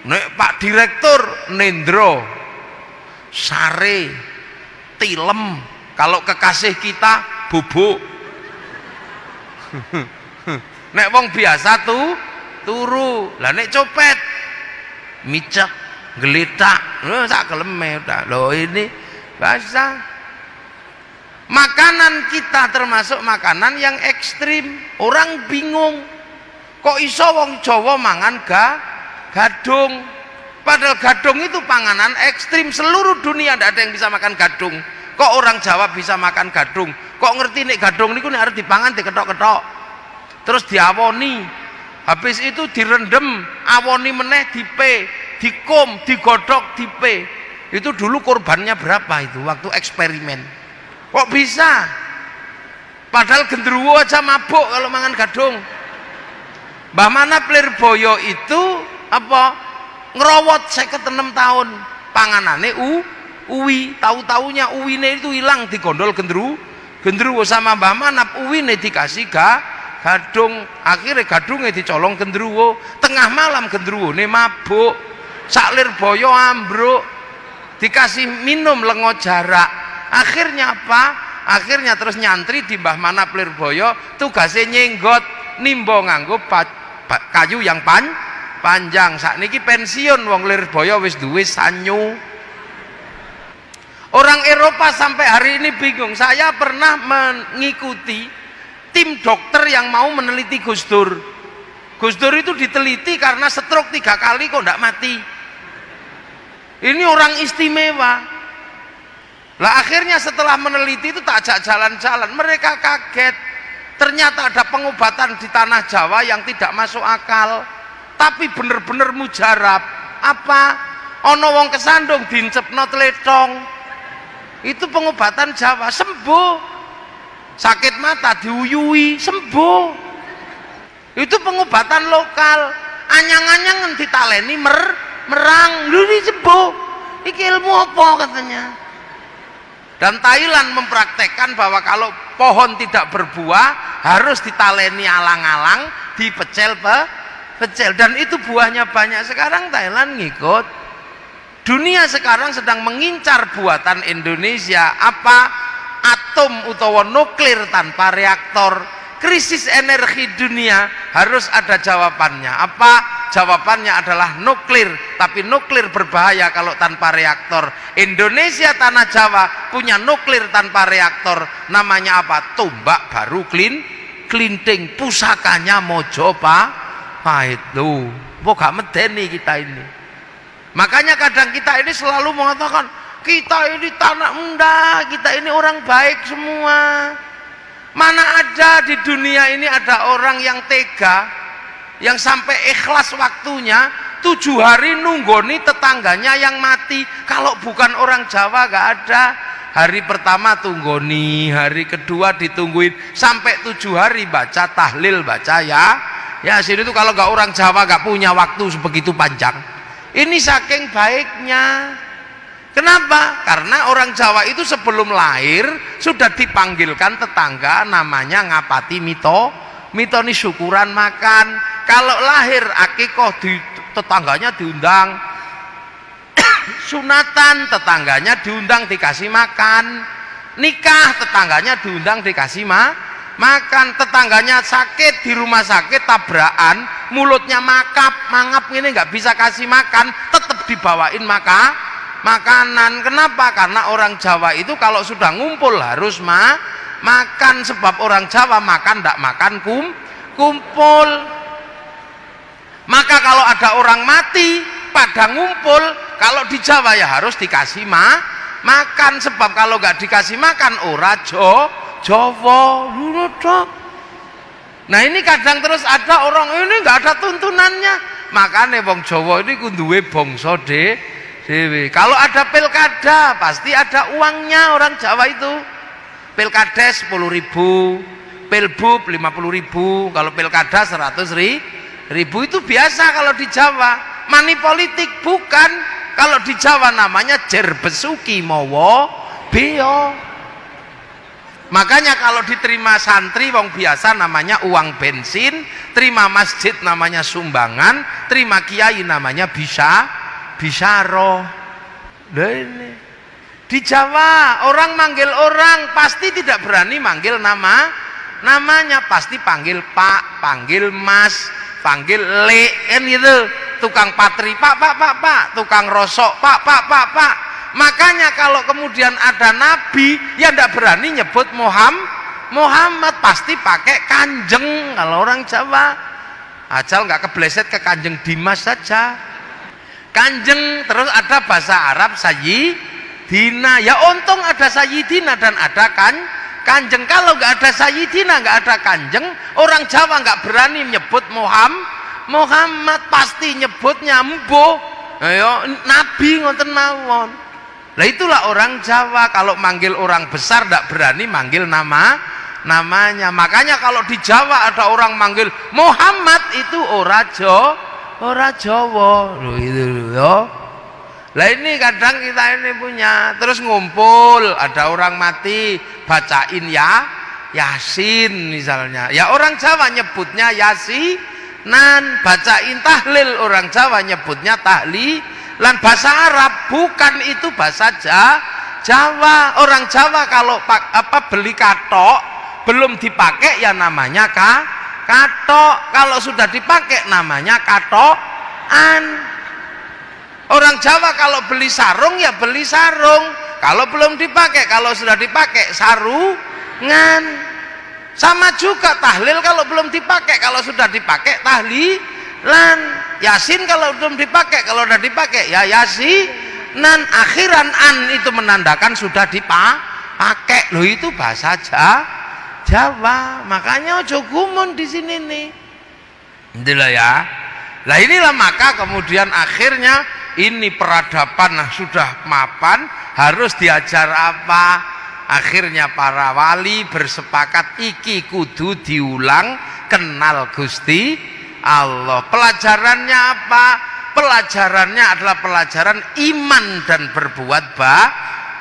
nek Pak Direktur nendro sare tilem, kalau kekasih kita bubuk. Nek wong biasa tuh turu, lah nek copet micek geletak sak keleme udah. Loh ini bahasa makanan kita termasuk makanan yang ekstrim. Orang bingung kok iso wong Jawa mangan gadung, padahal gadung itu panganan ekstrim. Seluruh dunia tidak ada yang bisa makan gadung. Kok orang Jawa bisa makan gadung? Kok ngerti nek gadung niku nek arep dipangan diketok-ketok terus diawoni, habis itu direndam, awoni meneh dikum, digodhog, dipe. Itu dulu korbannya berapa itu waktu eksperimen? Kok bisa? Padahal gendruwo aja mabuk kalau mangan gadung. Mbah Manap Lirboyo itu apa? Ngerowot 56 tahun panganane uwi, tahu-taunya uwine itu hilang digondol gendruwo sama Mbah Manap, uwine dikasih gadung, akhirnya gadungnya dicolong gendruwo. Tengah malam gendruwone mabuk, sak Lirboyo ambruk, dikasih minum lengo jarak. Akhirnya apa? Akhirnya terus nyantri di Mbah Manap Lirboyo, tugasnya nyenggot nimbo nganggo kayu yang panjang. Sakniki pensiun wong Lirboyo wis duwe sanyu. Orang Eropa sampai hari ini bingung. Saya pernah mengikuti tim dokter yang mau meneliti Gus Dur. Gus Dur itu diteliti karena stroke 3 kali kok ndak mati. Ini orang istimewa. Lah akhirnya setelah meneliti itu tak ajak jalan-jalan, mereka kaget. Ternyata ada pengobatan di tanah Jawa yang tidak masuk akal, tapi bener-bener mujarab. Apa? Ono wong kesandung dincepno tletong. Itu pengobatan Jawa, sembuh. Sakit mata diuyui, sembuh. Itu pengobatan lokal. Anyang-anyang ditaleni merang, lu ini sembuh. Iki ilmu apa katanya? Dan Thailand mempraktekkan bahwa kalau pohon tidak berbuah harus ditaleni alang-alang, dipecel dan itu buahnya banyak. Sekarang Thailand ngikut. Dunia sekarang sedang mengincar buatan Indonesia, apa? Atom utawa nuklir tanpa reaktor. Krisis energi dunia harus ada jawabannya. Apa? Jawabannya adalah nuklir, tapi nuklir berbahaya kalau tanpa reaktor. Indonesia tanah Jawa punya nuklir tanpa reaktor, namanya apa? Tombak baru klinting, pusakanya Mojopahit. Loh, kok gak medeni kita ini? Makanya kadang kita ini selalu mengatakan kita ini tanah muda, kita ini orang baik semua. Mana ada di dunia ini ada orang yang tega, yang sampai ikhlas waktunya 7 hari nunggoni tetangganya yang mati. Kalau bukan orang Jawa gak ada. Hari pertama tunggoni, hari kedua ditungguin, sampai 7 hari baca tahlil, baca ya sini tuh. Kalau gak orang Jawa gak punya waktu sebegitu panjang. Ini saking baiknya. Kenapa? Karena orang Jawa itu sebelum lahir sudah dipanggilkan tetangga, namanya ngapati mito ini syukuran makan. Kalau lahir akikoh tetangganya diundang, sunatan tetangganya diundang dikasih makan, nikah tetangganya diundang dikasih makan, tetangganya sakit di rumah sakit tabrakan, mulutnya mangap ini nggak bisa kasih makan, tetap dibawain makanan. Kenapa? Karena orang Jawa itu kalau sudah ngumpul harus makan, sebab orang Jawa makan tidak makan kumpul. Maka kalau ada orang mati pada ngumpul, kalau di Jawa ya harus dikasih makan, sebab kalau nggak dikasih makan ora Jawa. Nah ini kadang terus ada orang ini nggak ada tuntunannya, makanya wong Jawa ini kuduwe bangsa dewe. Kalau ada pilkada pasti ada uangnya orang Jawa itu. Pilkades 10.000, pilbub 50.000, kalau pilkada 100.000 itu biasa kalau di Jawa. Mani politik bukan. Kalau di Jawa namanya jer besuki mowo beo. Makanya kalau diterima santri wong biasa namanya uang bensin, terima masjid namanya sumbangan, terima kiai namanya bisyaro. Nah ini di Jawa orang manggil orang pasti tidak berani manggil namanya, pasti panggil Pak, panggil Mas, panggil Le, kan gitu. Tukang patri pak, tukang rosok pak. Makanya kalau kemudian ada nabi yang tidak berani nyebut Muhammad, pasti pakai kanjeng kalau orang Jawa. Asal nggak kebleset ke kanjeng Dimas saja. Kanjeng, terus ada bahasa Arab Sayyidina. Ya untung ada Sayyidina dan ada kanjeng. Kalau nggak ada Sayyidina, nggak ada kanjeng, orang Jawa nggak berani menyebut Muhammad, pasti nyebutnya Mbo. Ayo nabi ngoten mawon. Lah itulah orang Jawa, kalau manggil orang besar tidak berani manggil namanya. Makanya kalau di Jawa ada orang manggil Muhammad itu ora Jawa. Loh itu loh. Lah ini kadang kita ini punya, terus ngumpul, ada orang mati, bacain Yasin misalnya. Ya orang Jawa nyebutnya Yasinan, bacain tahlil, orang Jawa nyebutnya tahlilan. Bahasa Arab bukan, itu bahasa Jawa. Orang Jawa kalau beli katok belum dipakai ya namanya katok. Kalau sudah dipakai namanya katokan. Orang Jawa kalau beli sarung ya beli sarung. Kalau belum dipakai, kalau sudah dipakai sarungan. Sama juga tahlil kalau belum dipakai, kalau sudah dipakai tahlilan. Yasin kalau belum dipakai, kalau sudah dipakai ya Yasinan. Akhiran an itu menandakan sudah dipakai. Loh itu bahasa Jawa. Makanya ojo gumun di sini nih. Itulah ya. Lah inilah maka kemudian akhirnya ini peradaban sudah mapan, harus diajar apa? Akhirnya para wali bersepakat iki kudu diulang, kenal Gusti Allah. Pelajarannya apa? Pelajarannya adalah pelajaran iman dan berbuat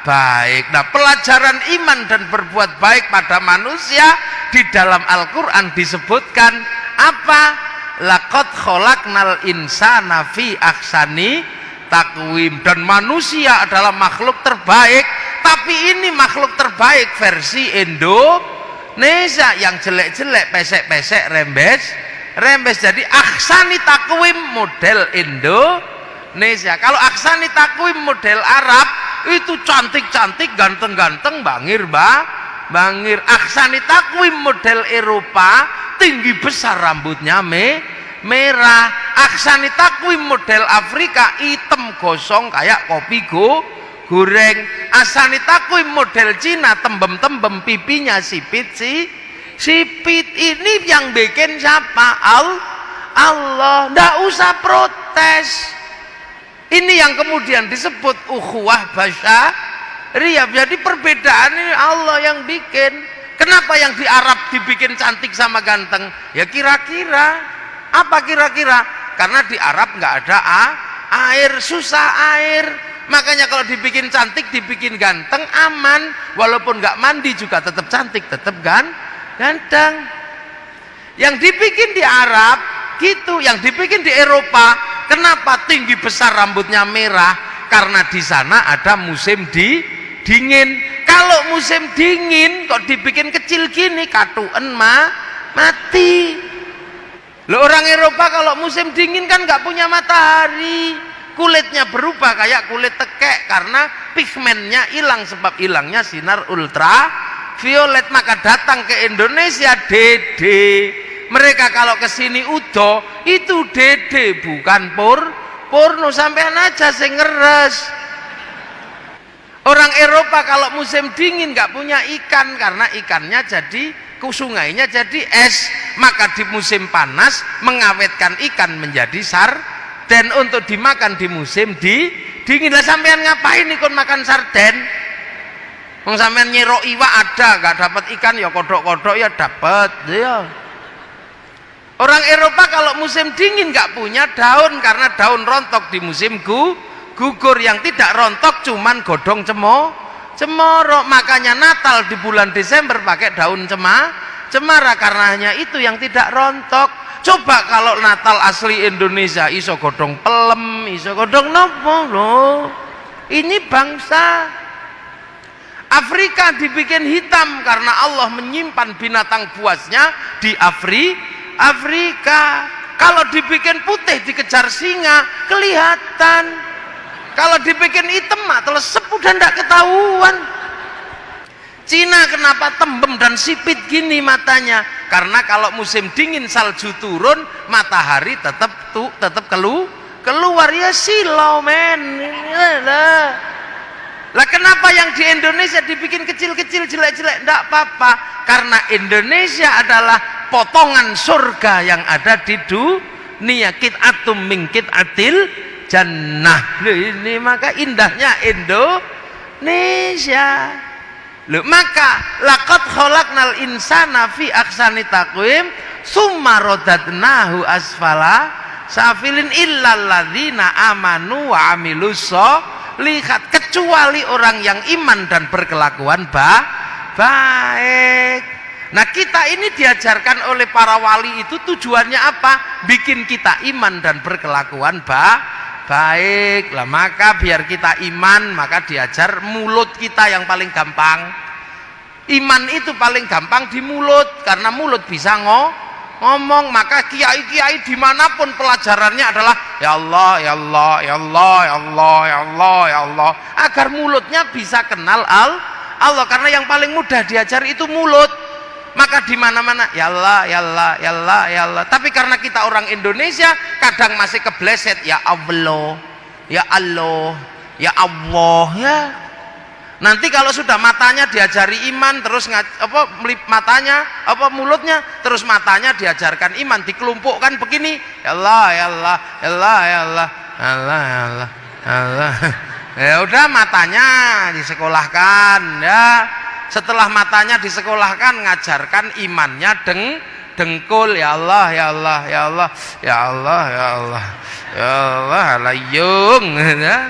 baik. Nah, pelajaran iman dan berbuat baik pada manusia di dalam Al-Quran disebutkan apa? Laqad khalaqnal insana fi ahsani takwim. Dan manusia adalah makhluk terbaik, tapi ini makhluk terbaik versi Indonesia. Yang jelek-jelek, pesek-pesek, rembes. Jadi ahsani takwim model Indonesia. Kalau ahsani takwim model Arab itu cantik-cantik, ganteng-ganteng, bangir. Ahsani takwim model Eropa tinggi besar, rambutnya merah. Ahsani takwim model Afrika hitam gosong kayak kopi goreng. Ahsani takwim model Cina tembem-tembem, pipinya sipit. Ini yang bikin siapa? Allah. Nggak usah protes. Ini yang kemudian disebut ukhuwah basyariyah. Jadi perbedaan ini Allah yang bikin. Kenapa yang di Arab dibikin cantik sama ganteng? Ya kira-kira. Apa kira-kira? Karena di Arab nggak ada air, susah air. Makanya kalau dibikin cantik, dibikin ganteng, aman. Walaupun nggak mandi juga tetap cantik, tetap ganteng. Yang dibikin di Arab gitu, yang dibikin di Eropa, kenapa tinggi besar, rambutnya merah? Karena di sana ada musim dingin. Kalau musim dingin kok dibikin kecil gini, katuen mati. Loh, orang Eropa kalau musim dingin kan nggak punya matahari, kulitnya berubah kayak kulit tekek karena pigmennya hilang, sebab hilangnya sinar ultraviolet. Maka datang ke Indonesia dede. Mereka kalau kesini udo itu dede, bukan porno. Sampean aja sing ngeres. Orang Eropa kalau musim dingin nggak punya ikan karena ikannya jadi sungainya jadi es. Maka di musim panas mengawetkan ikan menjadi dan untuk dimakan di musim dingin. Lah sampean ngapain ikut makan sarden? Wong sampean nyerok iwak ada, gak dapat ikan ya kodok-kodok ya dapat ya. Orang Eropa kalau musim dingin gak punya daun karena daun rontok di musim gugur. Yang tidak rontok cuman godong cemoro. Makanya Natal di bulan Desember pakai daun cemara karena hanya itu yang tidak rontok. Coba kalau Natal asli Indonesia iso godong pelem, iso godong nopo loh. Ini bangsa Afrika dibikin hitam karena Allah menyimpan binatang buasnya di Afrika. Kalau dibikin putih dikejar singa kelihatan. Kalau dibikin hitam mah telesep udah ndak ketahuan. Cina kenapa tembem dan sipit gini matanya? Karena kalau musim dingin salju turun, matahari tetap keluar ya silau men. Lah kenapa yang di Indonesia dibikin kecil-kecil jelek-jelek? Ndak apa-apa, karena Indonesia adalah potongan surga yang ada di dunia. Qit'atum min qit'atil jannah. Loh, ini maka indahnya Indonesia. Loh, maka laqad khalaqnal insana fi ahsani taqwim summa radadnahu asfala safilin illal ladzina amanu wa amilus lihat, kecuali orang yang iman dan berkelakuan baik. Nah, kita ini diajarkan oleh para wali itu tujuannya apa? Bikin kita iman dan berkelakuan baik. Lah maka biar kita iman, maka diajar mulut kita yang paling gampang. Iman itu paling gampang di mulut, karena mulut bisa ngomong. Maka kiai-kiai dimanapun pelajarannya adalah ya Allah, ya Allah, ya Allah, ya Allah, ya Allah, ya Allah, agar mulutnya bisa kenal Allah. Karena yang paling mudah diajar itu mulut. Maka di mana-mana ya Allah, ya Allah, ya Allah, ya Allah. Tapi karena kita orang Indonesia kadang masih kebleset ya Allah, ya Allah, ya Allah ya. Nanti kalau sudah matanya diajari iman, terus matanya mulutnya, terus matanya diajarkan iman, dikelompokkan begini ya Allah, ya Allah, ya Allah, ya Allah, Allah, ya Allah, Allah. Ya udah, matanya disekolahkan ya. Setelah matanya disekolahkan, ngajarkan imannya dengkul ya Allah, ya Allah, ya Allah, ya Allah, ya Allah, ya Allah, layung ya.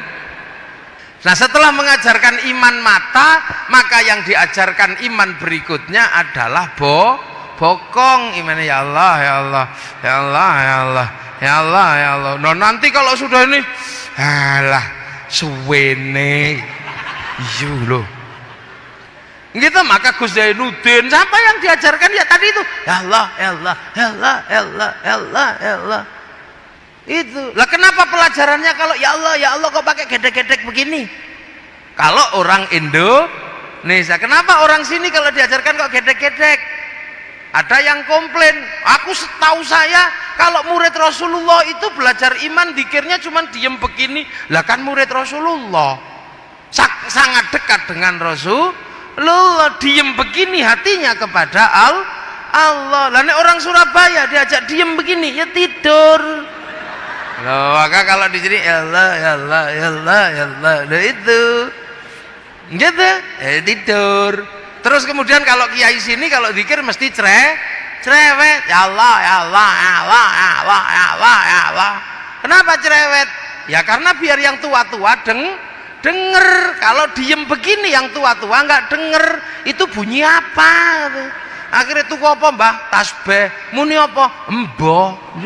Nah, setelah mengajarkan iman mata, maka yang diajarkan iman berikutnya adalah bokong. Imannya ya Allah, ya Allah, ya Allah, ya Allah, ya Allah, ya Allah. Nah, nanti kalau sudah ini alah suwene iya loh gitu. Maka Gus Zainuddin siapa yang diajarkan ya tadi itu ya Allah, ya Allah, ya Allah, ya Allah, ya Allah, ya Allah. Itu lah kenapa pelajarannya kalau ya Allah, ya Allah kok pakai gedek-gedek begini? Kalau orang Indonesia, kenapa orang sini kalau diajarkan kok gedek-gedek? Ada yang komplain, aku setahu saya kalau murid Rasulullah itu belajar iman dikirnya cuma diem begini. Lah kan murid Rasulullah sangat dekat dengan Rasulullah, diem begini hatinya kepada Allah. Lah orang Surabaya diajak diem begini ya tidur. Loh, maka kalau di sini ya Allah, ya Allah, ya Allah, ya Allah, nah itu gitu, tidur. Terus kemudian kalau kiai sini kalau zikir mesti cerewet ya Allah, ya Allah, ya Allah, ya Allah, ya Allah, ya Allah. Kenapa cerewet? Ya karena biar yang tua-tua denger. Kalau diem begini yang tua-tua nggak denger itu bunyi apa. Akhirnya tuku apa mbah? Tasbih. Muni apa? Mbah.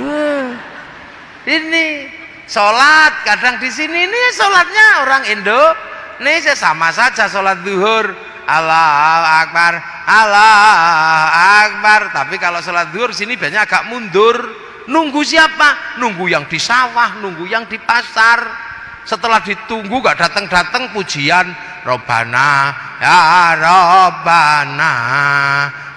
Ini sholat kadang di sini ini sholatnya orang Indonesia sama saja sholat zuhur Allahu Akbar, Allahu Akbar. Tapi kalau sholat zuhur sini biasanya agak mundur. Nunggu siapa? Nunggu yang di sawah, nunggu yang di pasar. Setelah ditunggu gak datang-datang pujian Robbana ya Robbana,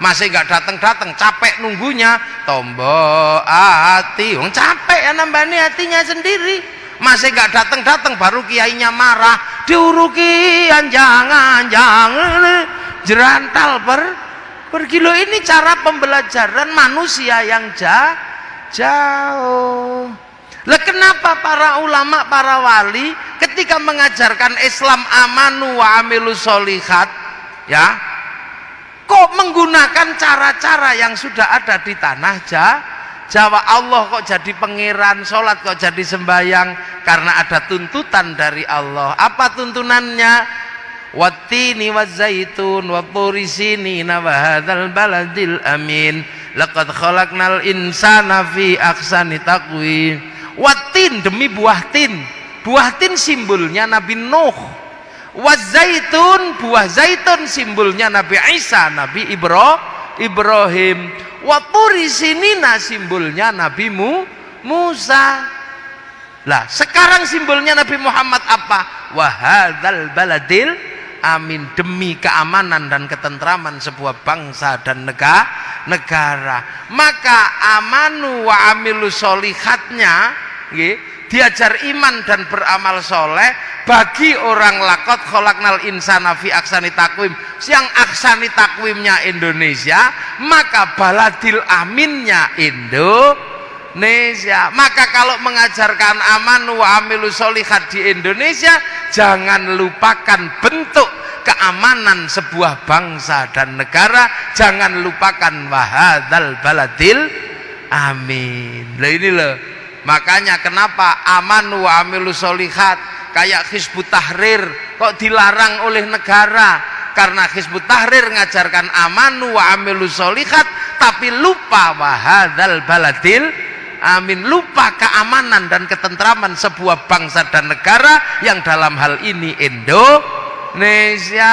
masih gak datang-datang, capek nunggunya. Tombo hati, capek ya nambani hatinya sendiri. Masih gak datang-datang baru kiainya marah, diurukian jangan jerantal per kilo. Ini cara pembelajaran manusia yang jauh. Lah kenapa para ulama, para wali ketika mengajarkan Islam amanu wa amilus solihat, ya, kok menggunakan cara-cara yang sudah ada di tanah Jawa? Allah kok jadi pangeran, sholat kok jadi sembahyang? Karena ada tuntutan dari Allah. Apa tuntunannya? Wattini wazzaitun wa turi sinina wa hadzal baladil amin laqad khalaqnal insana fi ahsani taqwim. Wattin, demi buah tin. Buah tin simbolnya Nabi Nuh. Wazzaitun, buah zaitun simbolnya Nabi Isa, Nabi Ibrahim. Waturi sinina simbolnya Nabi Musa. Lah sekarang simbolnya Nabi Muhammad apa? Wahadzal baladil amin, demi keamanan dan ketentraman sebuah bangsa dan negara. Maka amanu wa amilu solihatnya, diajar iman dan beramal soleh bagi orang lakot kholaknal insana fi aksani takwim, yang aksani takwimnya Indonesia, maka baladil aminnya Indonesia. Maka kalau mengajarkan amanu wa amilu solihat di Indonesia, jangan lupakan bentuk keamanan sebuah bangsa dan negara, jangan lupakan wahadzal baladil amin. Lah ini loh, makanya kenapa amanu wa amilu solihat kayak Hizbut Tahrir kok dilarang oleh negara? Karena Hizbut Tahrir ngajarkan amanu wa amilu solihat tapi lupa wahadzal baladil amin, lupa keamanan dan ketentraman sebuah bangsa dan negara yang dalam hal ini Indonesia.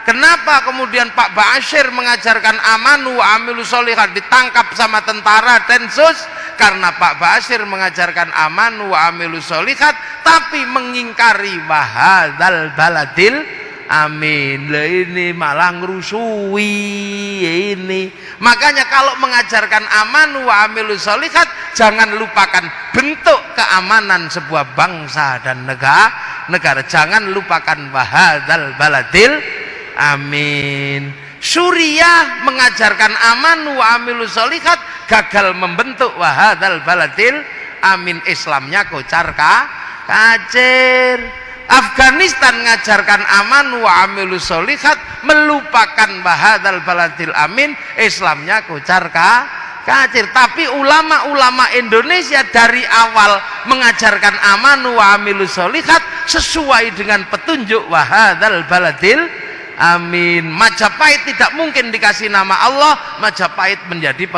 Kenapa kemudian Pak Ba'asyir mengajarkan amanu wa amilu solihat ditangkap sama tentara Densus? Karena Pak Ba'asyir mengajarkan amanu wa amilu solihat tapi mengingkari wahadzal baladil amin. Lah ini malah ngerusui ini. Makanya kalau mengajarkan amanu wa amilu solihat, jangan lupakan bentuk keamanan sebuah bangsa dan negara. Jangan lupakan wahadzal baladil amin. Suriah mengajarkan amanu wa amilu solihat, gagal membentuk wahadzal baladil amin, Islamnya kocar kacir. Afghanistan mengajarkan aman wa amilu solihat, melupakan wahadzal baladil amin, Islamnya kocar kacir. Tapi ulama-ulama Indonesia dari awal mengajarkan aman wa amilu solihat sesuai dengan petunjuk wahadzal baladil amin. Majapahit tidak mungkin dikasih nama Allah, Majapahit menjadi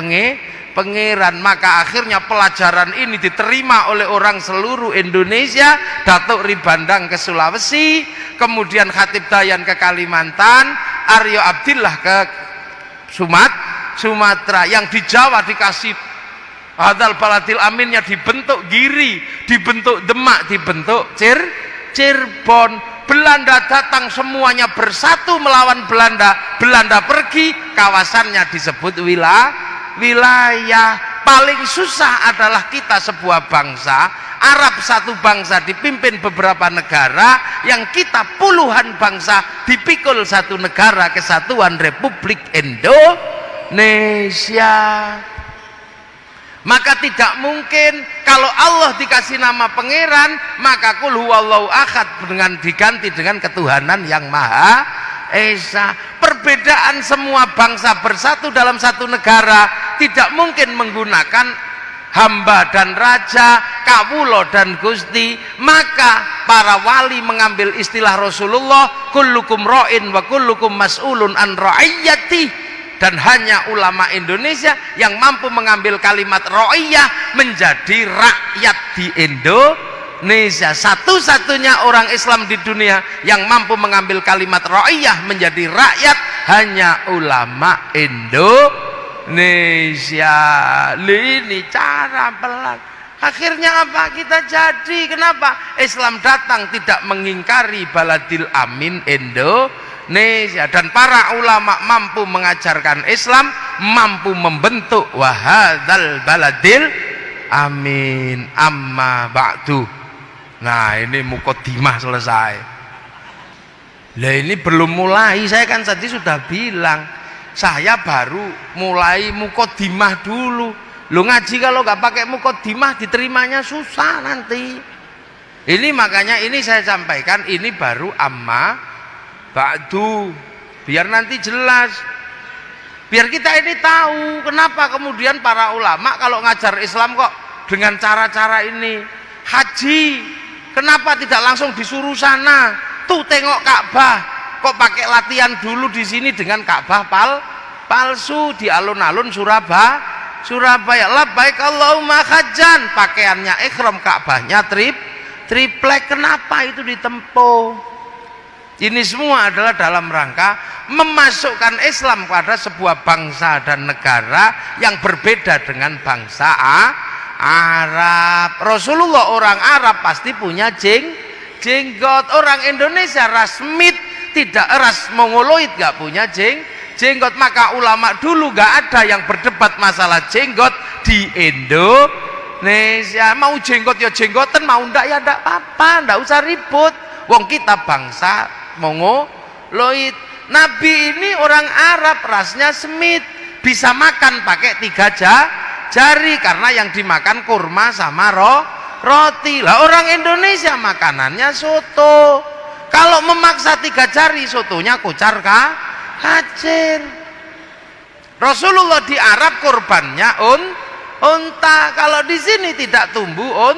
pangeran. Maka akhirnya pelajaran ini diterima oleh orang seluruh Indonesia. Datuk Ribandang ke Sulawesi, kemudian Khatib Dayan ke Kalimantan, Aryo Abdillah ke Sumatera. Yang di Jawa dikasih wahadzal baladil aminnya dibentuk Giri, dibentuk Demak, dibentuk Cirebon. Belanda datang semuanya bersatu melawan Belanda. Belanda pergi, kawasannya disebut wilayah. Paling susah adalah kita sebuah bangsa, Arab satu bangsa dipimpin beberapa negara, yang kita puluhan bangsa dipikul satu negara, Kesatuan Republik Indonesia. Maka tidak mungkin kalau Allah dikasih nama pangeran, maka kul huwallahu ahad dengan diganti dengan ketuhanan yang Maha Esa. Perbedaan semua bangsa bersatu dalam satu negara tidak mungkin menggunakan hamba dan raja, kawulo dan gusti. Maka para wali mengambil istilah Rasulullah, kullukum ra'in wa kullukum mas'ulun an ra'iyati. Dan hanya ulama Indonesia yang mampu mengambil kalimat ra'iyah menjadi rakyat di Indonesia. Satu-satunya orang Islam di dunia yang mampu mengambil kalimat ra'iyah menjadi rakyat hanya ulama Indonesia. Ini cara pelan. Akhirnya apa? Kita jadi. Kenapa? Islam datang tidak mengingkari baladil amin Indonesia. Dan para ulama mampu mengajarkan Islam, mampu membentuk wahadzal baladil amin. Amma ba'du. Nah, ini muqaddimah selesai. Lah ini belum mulai, saya kan tadi sudah bilang saya baru mulai muqaddimah dulu. Lu ngaji kalau nggak pakai mukadimah diterimanya susah nanti. Ini makanya ini saya sampaikan, ini baru amma ba'du, biar nanti jelas, biar kita ini tahu kenapa kemudian para ulama kalau ngajar Islam kok dengan cara-cara ini. Haji kenapa tidak langsung disuruh sana, tuh tengok Ka'bah, kok pakai latihan dulu di sini dengan Ka'bah palsu di alun-alun Surabaya. Labbaik Allahumma hajjan, pakaiannya ihram, Ka'bahnya triplek. Kenapa itu ditempuh? Ini semua adalah dalam rangka memasukkan Islam pada sebuah bangsa dan negara yang berbeda dengan bangsa Arab. Rasulullah orang Arab pasti punya jenggot. Orang Indonesia ras Smith, tidak ras Mongoloid, gak punya jenggot. Maka ulama dulu gak ada yang berdebat masalah jenggot di Indonesia. Mau jenggot ya jenggotan, mau ndak ya ndak apa-apa, ndak usah ribut. Wong kita bangsa Mongoloid. Nabi ini orang Arab, rasnya Smith, bisa makan pakai 3 jari karena yang dimakan kurma sama roti. Lah orang Indonesia makanannya soto. Kalau memaksa 3 jari, sotonya kocar kacir. Rasulullah di Arab kurbannya unta. Kalau di sini tidak tumbuh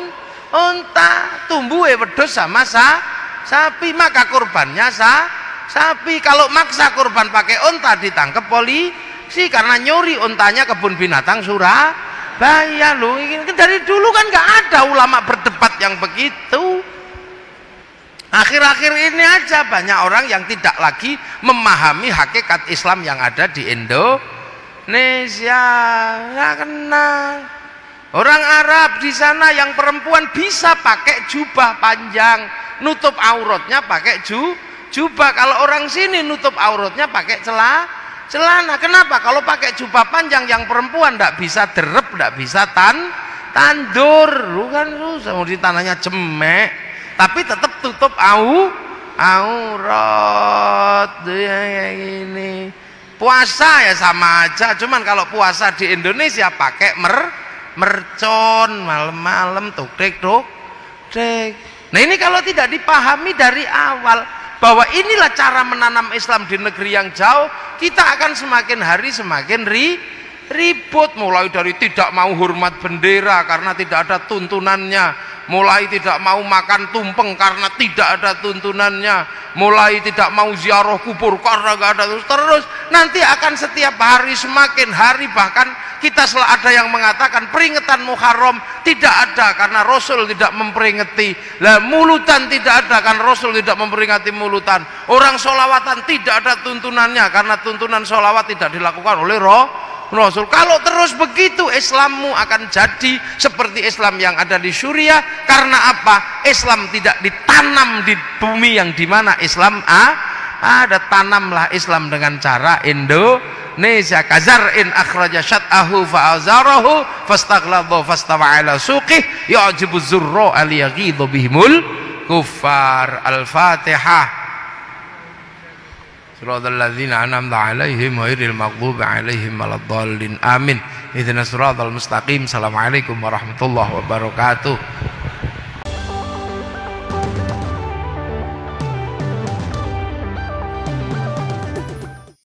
unta, tumbuh wedhus sama sapi, maka kurbannya sapi. Kalau maksa kurban pakai unta ditangkap polisi karena nyuri untanya kebun binatang Surabaya. Loh, dari dulu kan nggak ada ulama berdebat yang begitu. Akhir-akhir ini aja banyak orang yang tidak lagi memahami hakikat Islam yang ada di Indonesia. Nggak kenal. Orang Arab di sana yang perempuan bisa pakai jubah panjang, nutup auratnya pakai jubah. Kalau orang sini nutup auratnya pakai celana. Kenapa? Kalau pakai jubah panjang yang perempuan tidak bisa derep, tidak bisa tandur. Lu kan susah, mau ditanahnya cemek, tapi tetap tutup aurat. Ya gini. Puasa ya sama aja, cuman kalau puasa di Indonesia pakai mercon, malam-malam tukdek. Nah ini kalau tidak dipahami dari awal bahwa inilah cara menanam Islam di negeri yang jauh, kita akan semakin hari semakin ribut. Mulai dari tidak mau hormat bendera karena tidak ada tuntunannya, mulai tidak mau makan tumpeng karena tidak ada tuntunannya, mulai tidak mau ziarah kubur karena gak ada. Terus nanti akan setiap hari semakin hari, bahkan kita ada yang mengatakan peringatan Muharram tidak ada karena Rasul tidak memperingati. Lah mulutan tidak ada karena Rasul tidak memperingati mulutan. Orang sholawatan tidak ada tuntunannya karena tuntunan sholawat tidak dilakukan oleh Rasul. Kalau terus begitu Islammu akan jadi seperti Islam yang ada di Suriah. Karena apa? Islam tidak ditanam di bumi yang dimana Islam ada. Tanamlah Islam dengan cara Indonesia. Kazar'in akhraja syat'ahu fa'azarahu fastaghlaba fastawa ala suqih ya'jibu zurra aliyaghidhu bihimul kuffar. Al-Fatihah. Siratal ladzina an'amta 'alaihim ghairil maghdubi 'alaihim waladdallin. Amin. Ihdinas siratal mustaqim. Assalamualaikum warahmatullahi wabarakatuh.